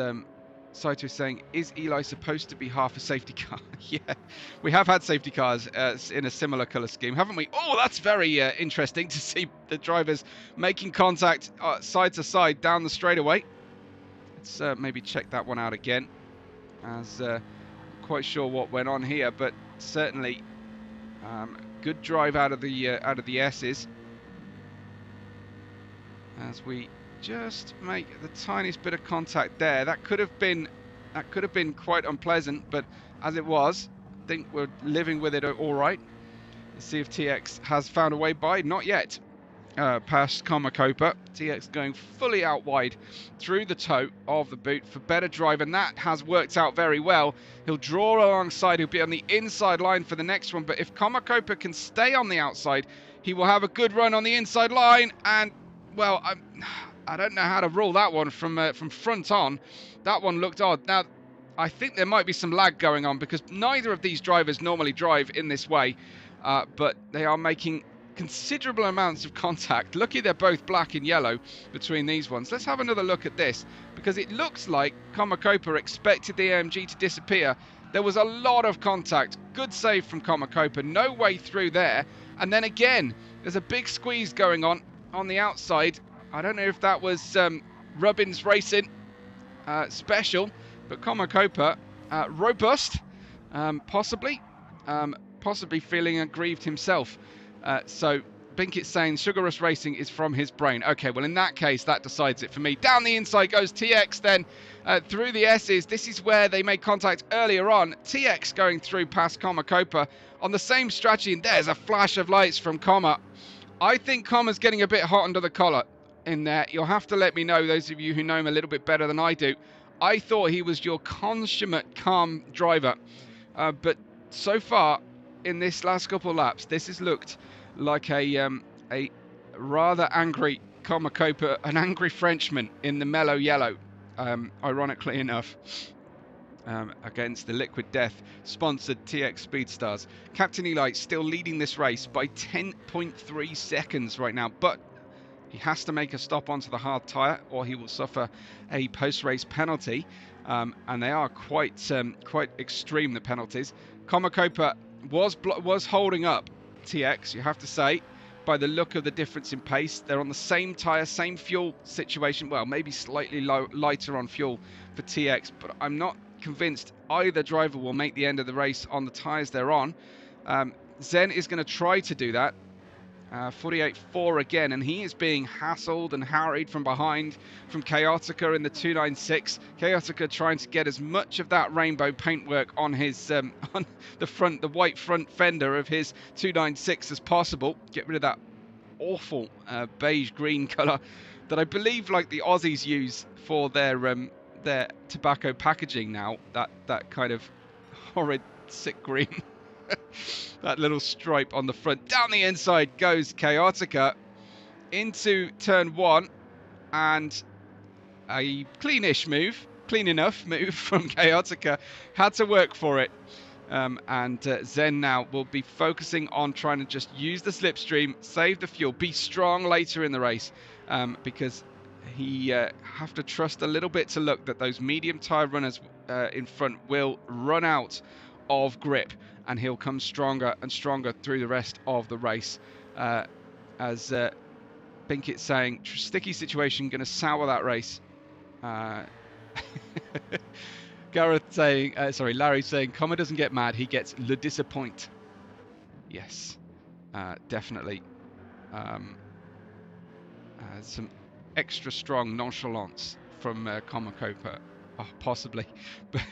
Saito is saying, is Eli supposed to be half a safety car? Yeah, we have had safety cars in a similar colour scheme, haven't we? Oh, that's very interesting to see the drivers making contact side to side down the straightaway. Let's maybe check that one out again, as I'm quite sure what went on here, but certainly good drive out of the S's, as we just make the tiniest bit of contact there. That could have been quite unpleasant, but as it was, I think we're living with it all right. Let's see if TX has found a way by. Not yet. Past Komakopa. TX going fully out wide through the toe of the boot for better drive, and that has worked out very well. He'll draw alongside. He'll be on the inside line for the next one, but if Komakopa can stay on the outside, he will have a good run on the inside line, and well, I don't know how to rule that one from front on. That one looked odd. Now, I think there might be some lag going on because neither of these drivers normally drive in this way, but they are making considerable amounts of contact. Lucky they're both black and yellow between these ones. Let's have another look at this, because it looks like Komakopa expected the AMG to disappear. There was a lot of contact. Good save from Komakopa. No way through there. And then again, there's a big squeeze going on the outside. I don't know if that was Rubbins Racing special, but Komakopa robust, possibly feeling aggrieved himself. So Binkett's saying Sugar Rush Racing is from his brain. Okay, well in that case that decides it for me. Down the inside goes TX, then through the S's. This is where they made contact earlier on. TX going through past Komakopa on the same strategy, and there's a flash of lights from Koma. I think Koma's getting a bit hot under the collar in there. You'll have to let me know, those of you who know him a little bit better than I do. I thought he was your consummate calm driver, but so far in this last couple of laps, this has looked like a rather angry Komakopa, an angry Frenchman in the mellow yellow, ironically enough, against the Liquid Death sponsored TX Speedstars. Captain Eli still leading this race by 10.3 seconds right now, but he has to make a stop onto the hard tyre or he will suffer a post-race penalty, and they are quite extreme, the penalties. Komakopa was holding up TX, you have to say, by the look of the difference in pace. They're on the same tyre, same fuel situation. Well, maybe slightly lighter on fuel for TX, but I'm not convinced either driver will make the end of the race on the tyres they're on. Zen is going to try to do that. 48.4 again, and he is being hassled and harried from behind from Chaotica in the 296. Chaotica trying to get as much of that rainbow paintwork on his on the white front fender of his 296 as possible. Get rid of that awful beige green colour that I believe like the Aussies use for their tobacco packaging now. That kind of horrid sick green. That little stripe on the front. Down the inside goes Chaotica into turn one, and a clean enough move from Chaotica. Had to work for it, and Zen now will be focusing on trying to just use the slipstream, save the fuel, be strong later in the race, because he have to trust a little bit to luck that those medium tyre runners in front will run out of grip, and he'll come stronger and stronger through the rest of the race. As Binkett's saying, sticky situation, going to sour that race. Gareth saying, Larry saying, Koma doesn't get mad, he gets le disappoint. Yes, definitely. Some extra strong nonchalance from Komakopa. Oh, possibly, but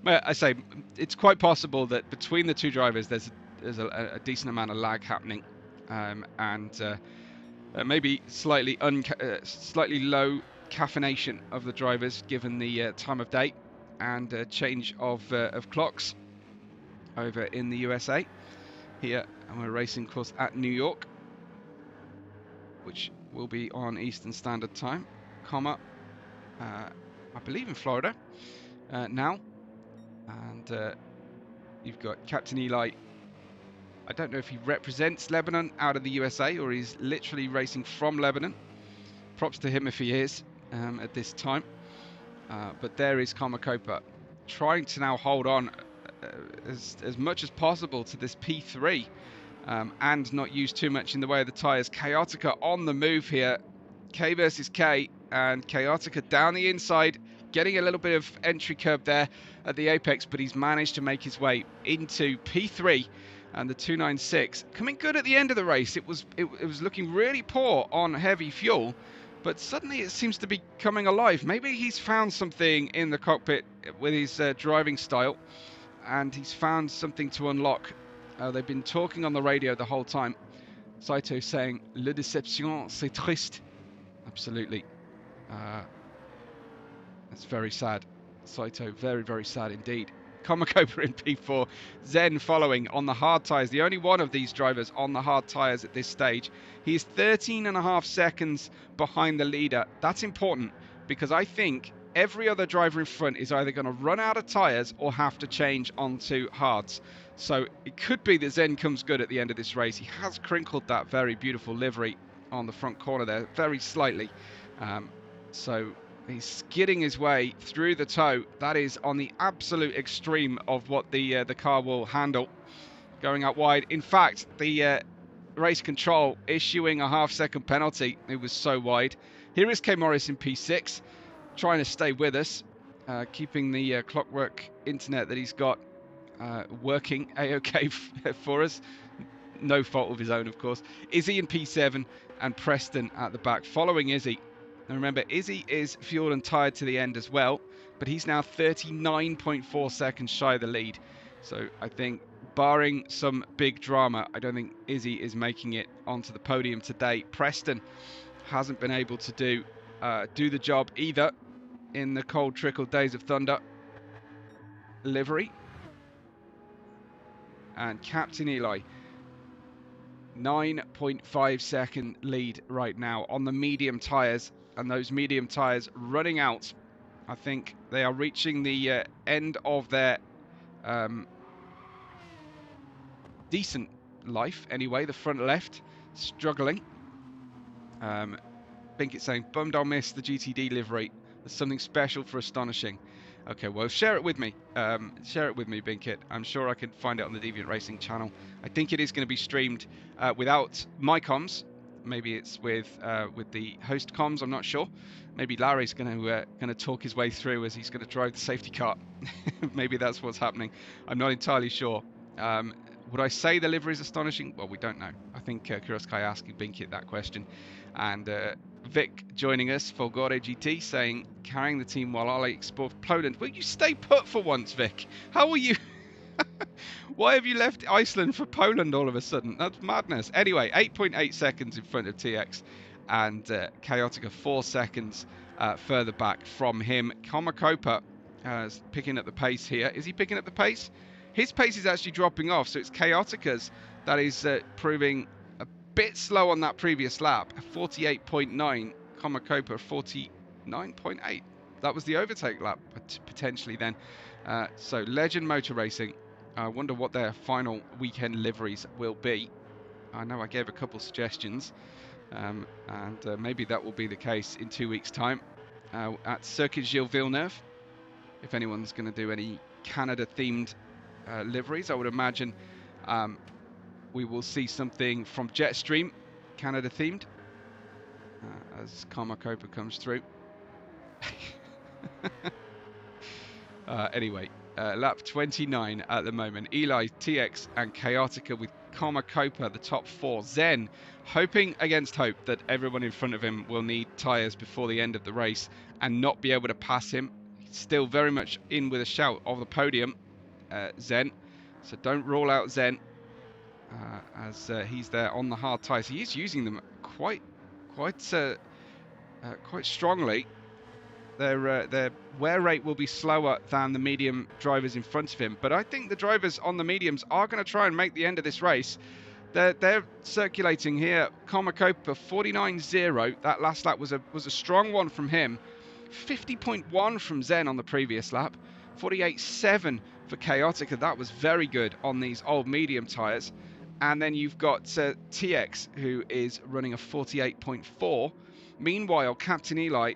I say it's quite possible that between the two drivers there's a decent amount of lag happening, and maybe slightly low caffeination of the drivers given the time of day and change of clocks over in the USA. Here, and we're racing, of course, at New York, which will be on Eastern Standard Time, I believe in Florida now, and you've got Captain Eli. I don't know if he represents Lebanon out of the USA or he's literally racing from Lebanon. Props to him if he is at this time. But there is Komakopa trying to now hold on as much as possible to this P3 and not use too much in the way of the tyres. Chaotica on the move here. K versus K, and Chaotica down the inside, getting a little bit of entry curb there at the apex, but he's managed to make his way into P3, and the 296 coming good at the end of the race. It was looking really poor on heavy fuel, but suddenly it seems to be coming alive. Maybe he's found something in the cockpit with his driving style, and he's found something to unlock. They've been talking on the radio the whole time. Saito saying, "Le déception, c'est triste." Absolutely. That's very sad. Saito, very, very sad indeed. Comacopa in P4, Zen following on the hard tyres. The only one of these drivers on the hard tyres at this stage. He is 13.5 seconds behind the leader. That's important because I think every other driver in front is either going to run out of tyres or have to change onto hards. So it could be that Zen comes good at the end of this race. He has crinkled that very beautiful livery on the front corner there very slightly. So he's skidding his way through the toe. That is on the absolute extreme of what the car will handle. Going out wide. In fact, the race control issuing a half-second penalty. It was so wide. Here is K. Morris in P6, trying to stay with us, keeping the clockwork internet that he's got working A-OK for us. No fault of his own, of course. Izzy in P7 and Preston at the back, following Izzy. And remember, Izzy is fueled and tired to the end as well, but he's now 39.4 seconds shy of the lead. So I think, barring some big drama, I don't think Izzy is making it onto the podium today. Preston hasn't been able to do the job either in the cold trickle Days of Thunder livery. And Captain Eli, 9.5 second lead right now on the medium tyres, and those medium tyres running out. I think they are reaching the end of their decent life anyway. The front left struggling. Binkit saying, bummed I'll miss the GTD livery. There's something special for astonishing. Okay, well, share it with me. Share it with me, Binkit. I'm sure I can find it on the Deviant Racing channel. I think it is going to be streamed without my comms. Maybe it's with the host comms. I'm not sure. Maybe Larry's going to talk his way through as he's going to drive the safety car. Maybe that's what's happening. I'm not entirely sure. Would I say the livery is astonishing? Well, we don't know. I think Kuroskai asking Binkit that question. And Vic joining us, Folgore GT, saying, carrying the team while I explore Poland. Will you stay put for once, Vic? How are you? Why have you left Iceland for Poland all of a sudden? That's madness. Anyway, 8.8 seconds in front of TX, and Chaotica 4 seconds further back from him. Comacopa is picking up the pace here. Is he picking up the pace? His pace is actually dropping off, so it's Chaotica's that is proving a bit slow on that previous lap. 48.9, Comacopa 49.8. That was the overtake lap, potentially then. So Legend Motor Racing. I wonder what their final weekend liveries will be. I know I gave a couple suggestions, and maybe that will be the case in 2 weeks' time at Circuit Gilles Villeneuve. If anyone's going to do any Canada-themed liveries, I would imagine we will see something from Jetstream, Canada-themed, as Comacopa comes through. Anyway. Lap 29 at the moment. Eli, TX and Chaotica with Comacopa, the top four. Zen, hoping against hope that everyone in front of him will need tyres before the end of the race and not be able to pass him. Still very much in with a shout of the podium, Zen. So don't rule out Zen as he's there on the hard tyres. He is using them quite strongly. Their wear rate will be slower than the medium drivers in front of him, but I think the drivers on the mediums are going to try and make the end of this race. They're circulating here. Comacopa 49.0. That last lap was a strong one from him. 50.1 from Zen on the previous lap. 48.7 for Chaotica. That was very good on these old medium tyres. And then you've got TX, who is running a 48.4. Meanwhile, Captain Eli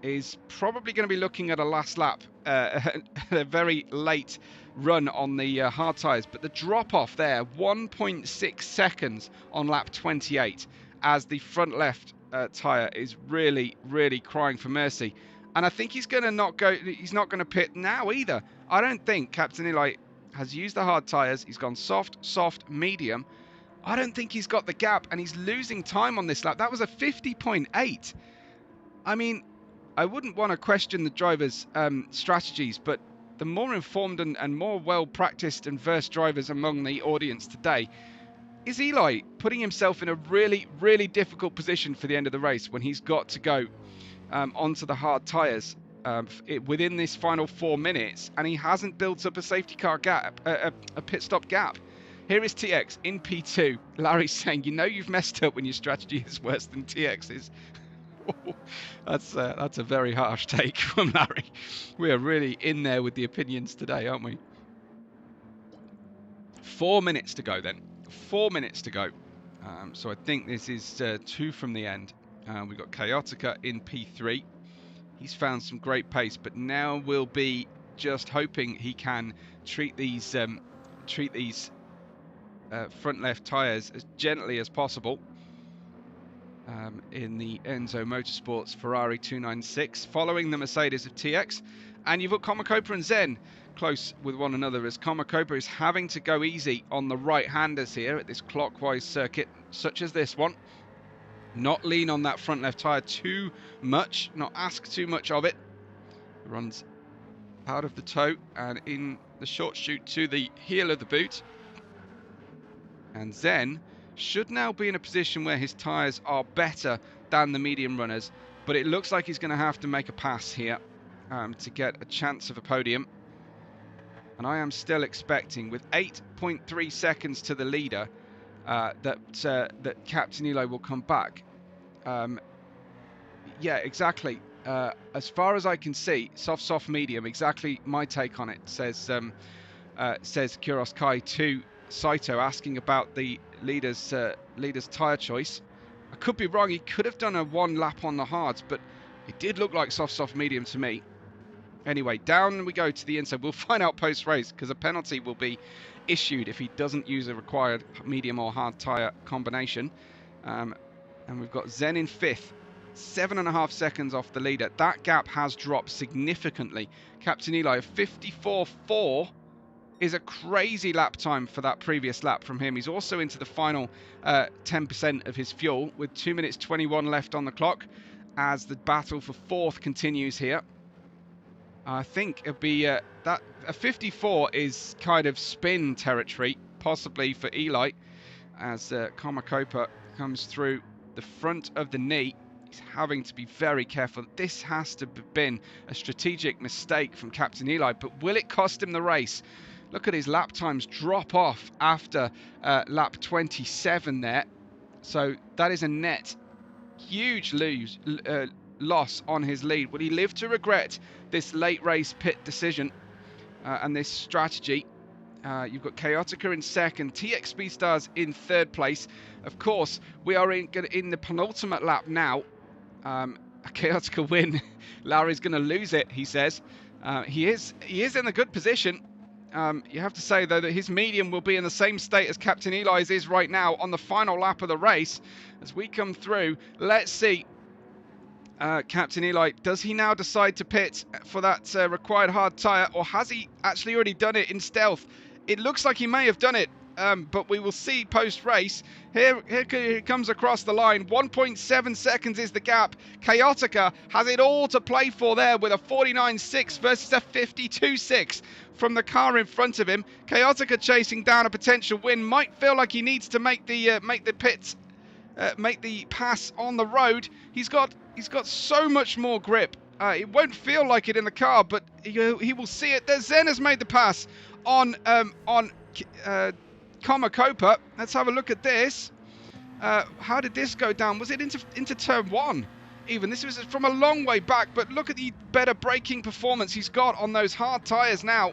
is probably going to be looking at a last lap, a very late run on the hard tyres. But the drop-off there, 1.6 seconds on lap 28, as the front left tyre is really, really crying for mercy. And I think he's not going to pit now either. I don't think Captain Eli has used the hard tyres. He's gone soft, medium. I don't think he's got the gap, and he's losing time on this lap. That was a 50.8. I mean, I wouldn't want to question the driver's strategies, but the more informed and more well-practiced and versed drivers among the audience today, is Eli putting himself in a really, really difficult position for the end of the race when he's got to go onto the hard tyres. within this final 4 minutes, and he hasn't built up a safety car gap, a pit stop gap. Here is TX in P2. Larry's saying, you know you've messed up when your strategy is worse than TX's. That's a very harsh take from Larry. We are really in there with the opinions today, aren't we? 4 minutes to go then. 4 minutes to go. So I think this is 2 from the end. We've got Chaotica in P3. He's found some great pace, but now we'll be just hoping he can treat these front left tyres as gently as possible. In the Enzo Motorsports Ferrari 296, following the Mercedes of TX. And you've got Komakopa and Zen close with one another, as Komakopa is having to go easy on the right-handers here at this clockwise circuit, such as this one. Not lean on that front left tyre too much, not ask too much of it. Runs out of the toe and in the short chute to the heel of the boot. And Zen should now be in a position where his tyres are better than the medium runners, but it looks like he's going to have to make a pass here to get a chance of a podium. And I am still expecting, with 8.3 seconds to the leader, that Captain Eli will come back. Yeah, exactly. As far as I can see, soft, medium, exactly my take on it, says Kuros Kai to Saito, asking about the leader's tyre choice. I could be wrong. He could have done a 1 lap on the hards, but it did look like soft medium to me. Anyway, down we go to the inside. We'll find out post-race, because a penalty will be issued if he doesn't use a required medium or hard tyre combination. And we've got Zen in 5th, 7.5 seconds off the leader. That gap has dropped significantly. Captain Eli, 54.4 is a crazy lap time for that previous lap from him. He's also into the final 10% of his fuel, with 2 minutes 21 left on the clock as the battle for 4th continues here. I think it'll be that a 54 is kind of spin territory, possibly for Eli, as Komakopa comes through the front of the knee. He's having to be very careful. This has to have been a strategic mistake from Captain Eli, but will it cost him the race? Look at his lap times drop off after lap 27 there. So that is a net huge loss on his lead. Will he live to regret this late race pit decision and this strategy? You've got Chaotica in 2nd, TX Speedstars in 3rd place. Of course, we are in the penultimate lap now. A Chaotica win. Larry's going to lose it, he says. He is in a good position. You have to say, though, that his medium will be in the same state as Captain Eli's is right now on the final lap of the race. As we come through, let's see. Captain Eli, does he now decide to pit for that required hard tyre, or has he actually already done it in stealth? It looks like he may have done it, but we will see post-race. Here he comes across the line. 1.7 seconds is the gap. Chaotica has it all to play for there with a 49.6 versus a 52.6 from the car in front of him. Chaotica chasing down a potential win. Might feel like he needs to make the pass on the road. He's got so much more grip. It won't feel like it in the car, but he will see it. There's Zen has made the pass on Komakopa. Let's have a look at this. How did this go down? Was it into turn 1? Even this was from a long way back, but look at the better braking performance he's got on those hard tyres now,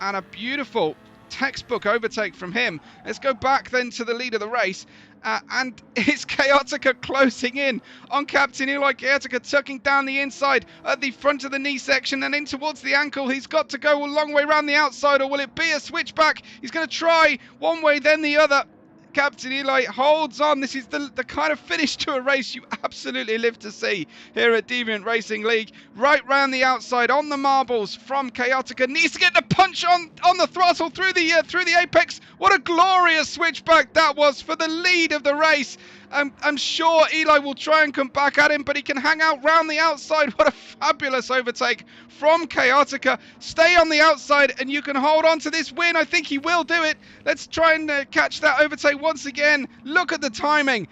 and a beautiful textbook overtake from him. Let's go back then to the lead of the race. And it's Chaotica closing in on Captain Eli. Chaotica tucking down the inside at the front of the knee section and in towards the ankle. He's got to go a long way around the outside, or will it be a switchback? He's going to try one way, then the other. Captain Eli holds on. This is the kind of finish to a race you absolutely live to see here at Deviant Racing League. Right round the outside on the marbles from Chaotica. Needs to get the punch on the throttle through the apex. What a glorious switchback that was for the lead of the race. I'm sure Eli will try and come back at him, but he can hang out round the outside. What a fabulous overtake from Chaotica. Stay on the outside and you can hold on to this win. I think he will do it. Let's try and catch that overtake once again. Look at the timing.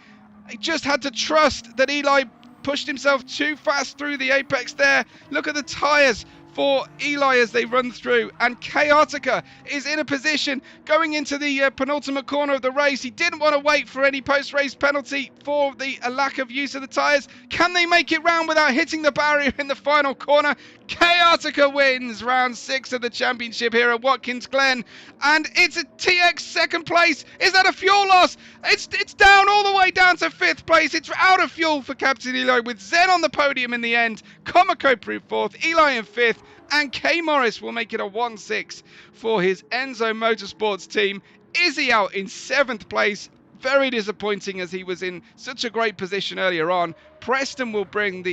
He just had to trust that Eli pushed himself too fast through the apex there. Look at the tyres for Eli as they run through, and Chaotica is in a position going into the penultimate corner of the race. He didn't want to wait for any post-race penalty for the lack of use of the tyres. Can they make it round without hitting the barrier in the final corner? Chaotica wins round 6 of the championship here at Watkins Glen, and it's a TX second place. Is that a fuel loss? It's down all the way down to 5th place. It's out of fuel for Captain Eli, with Zen on the podium in the end. Comico proved 4th, Eli in 5th, and K Morris will make it a 1-6 for his Enzo Motorsports team. Izzy out in 7th place. Very disappointing, as he was in such a great position earlier on. Preston will bring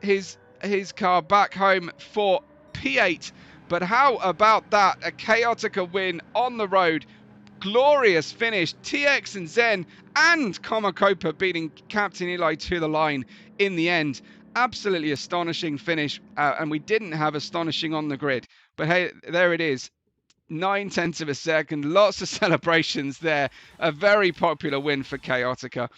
his car back home for P8. But how about that? A Chaotica win on the road. Glorious finish. TX and Zen and Comacopa beating Captain Eli to the line in the end. Absolutely astonishing finish, and we didn't have astonishing on the grid, but hey, there it is. 9/10 of a second, lots of celebrations there. A very popular win for Chaotica.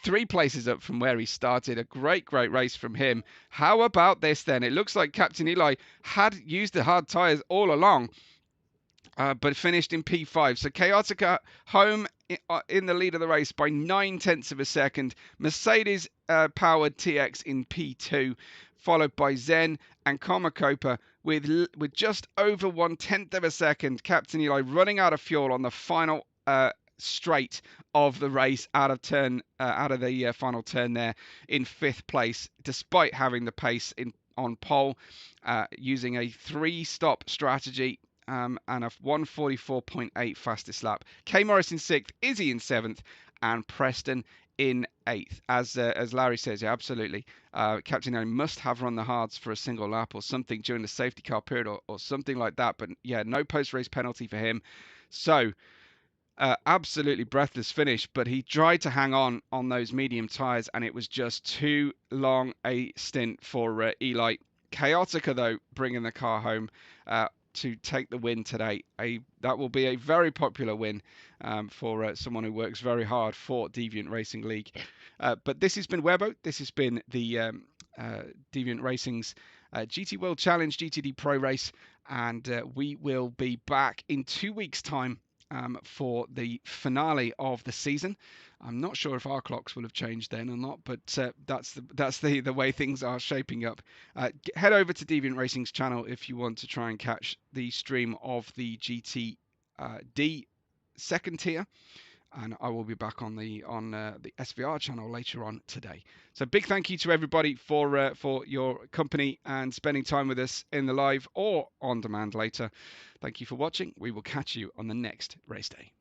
3 places up from where he started. A great race from him. How about this then? It looks like Captain Eli had used the hard tyres all along, but finished in P5. So Chaotica home in the lead of the race by 9/10 of a second. Mercedes powered TX in P2, followed by Zen and Comacopa with just over 1/10 of a second. Captain Eli running out of fuel on the final straight of the race, out of the final turn there in 5th place, despite having the pace on pole, using a 3-stop strategy. And a 1:44.8 fastest lap. K Morris in 6th, Izzy in 7th, and Preston in 8th. As Larry says, yeah, absolutely. Captain Eli must have run the hards for a single lap or something during the safety car period or something like that. But yeah, no post-race penalty for him. So absolutely breathless finish. But he tried to hang on those medium tyres, and it was just too long a stint for Eli. Chaotica, though, bringing the car home to take the win today. That will be a very popular win for someone who works very hard for Deviant Racing League. But this has been Webbo. This has been the Deviant Racing's GT World Challenge GTD Pro race, and we will be back in 2 weeks' time for the finale of the season. I'm not sure if our clocks will have changed then or not, but that's the way things are shaping up. Head over to Deviant Racing's channel if you want to try and catch the stream of the GTD second tier, and I will be back on the SVR channel later on today. So big thank you to everybody for your company and spending time with us in the live or on demand later. Thank you for watching. We will catch you on the next race day.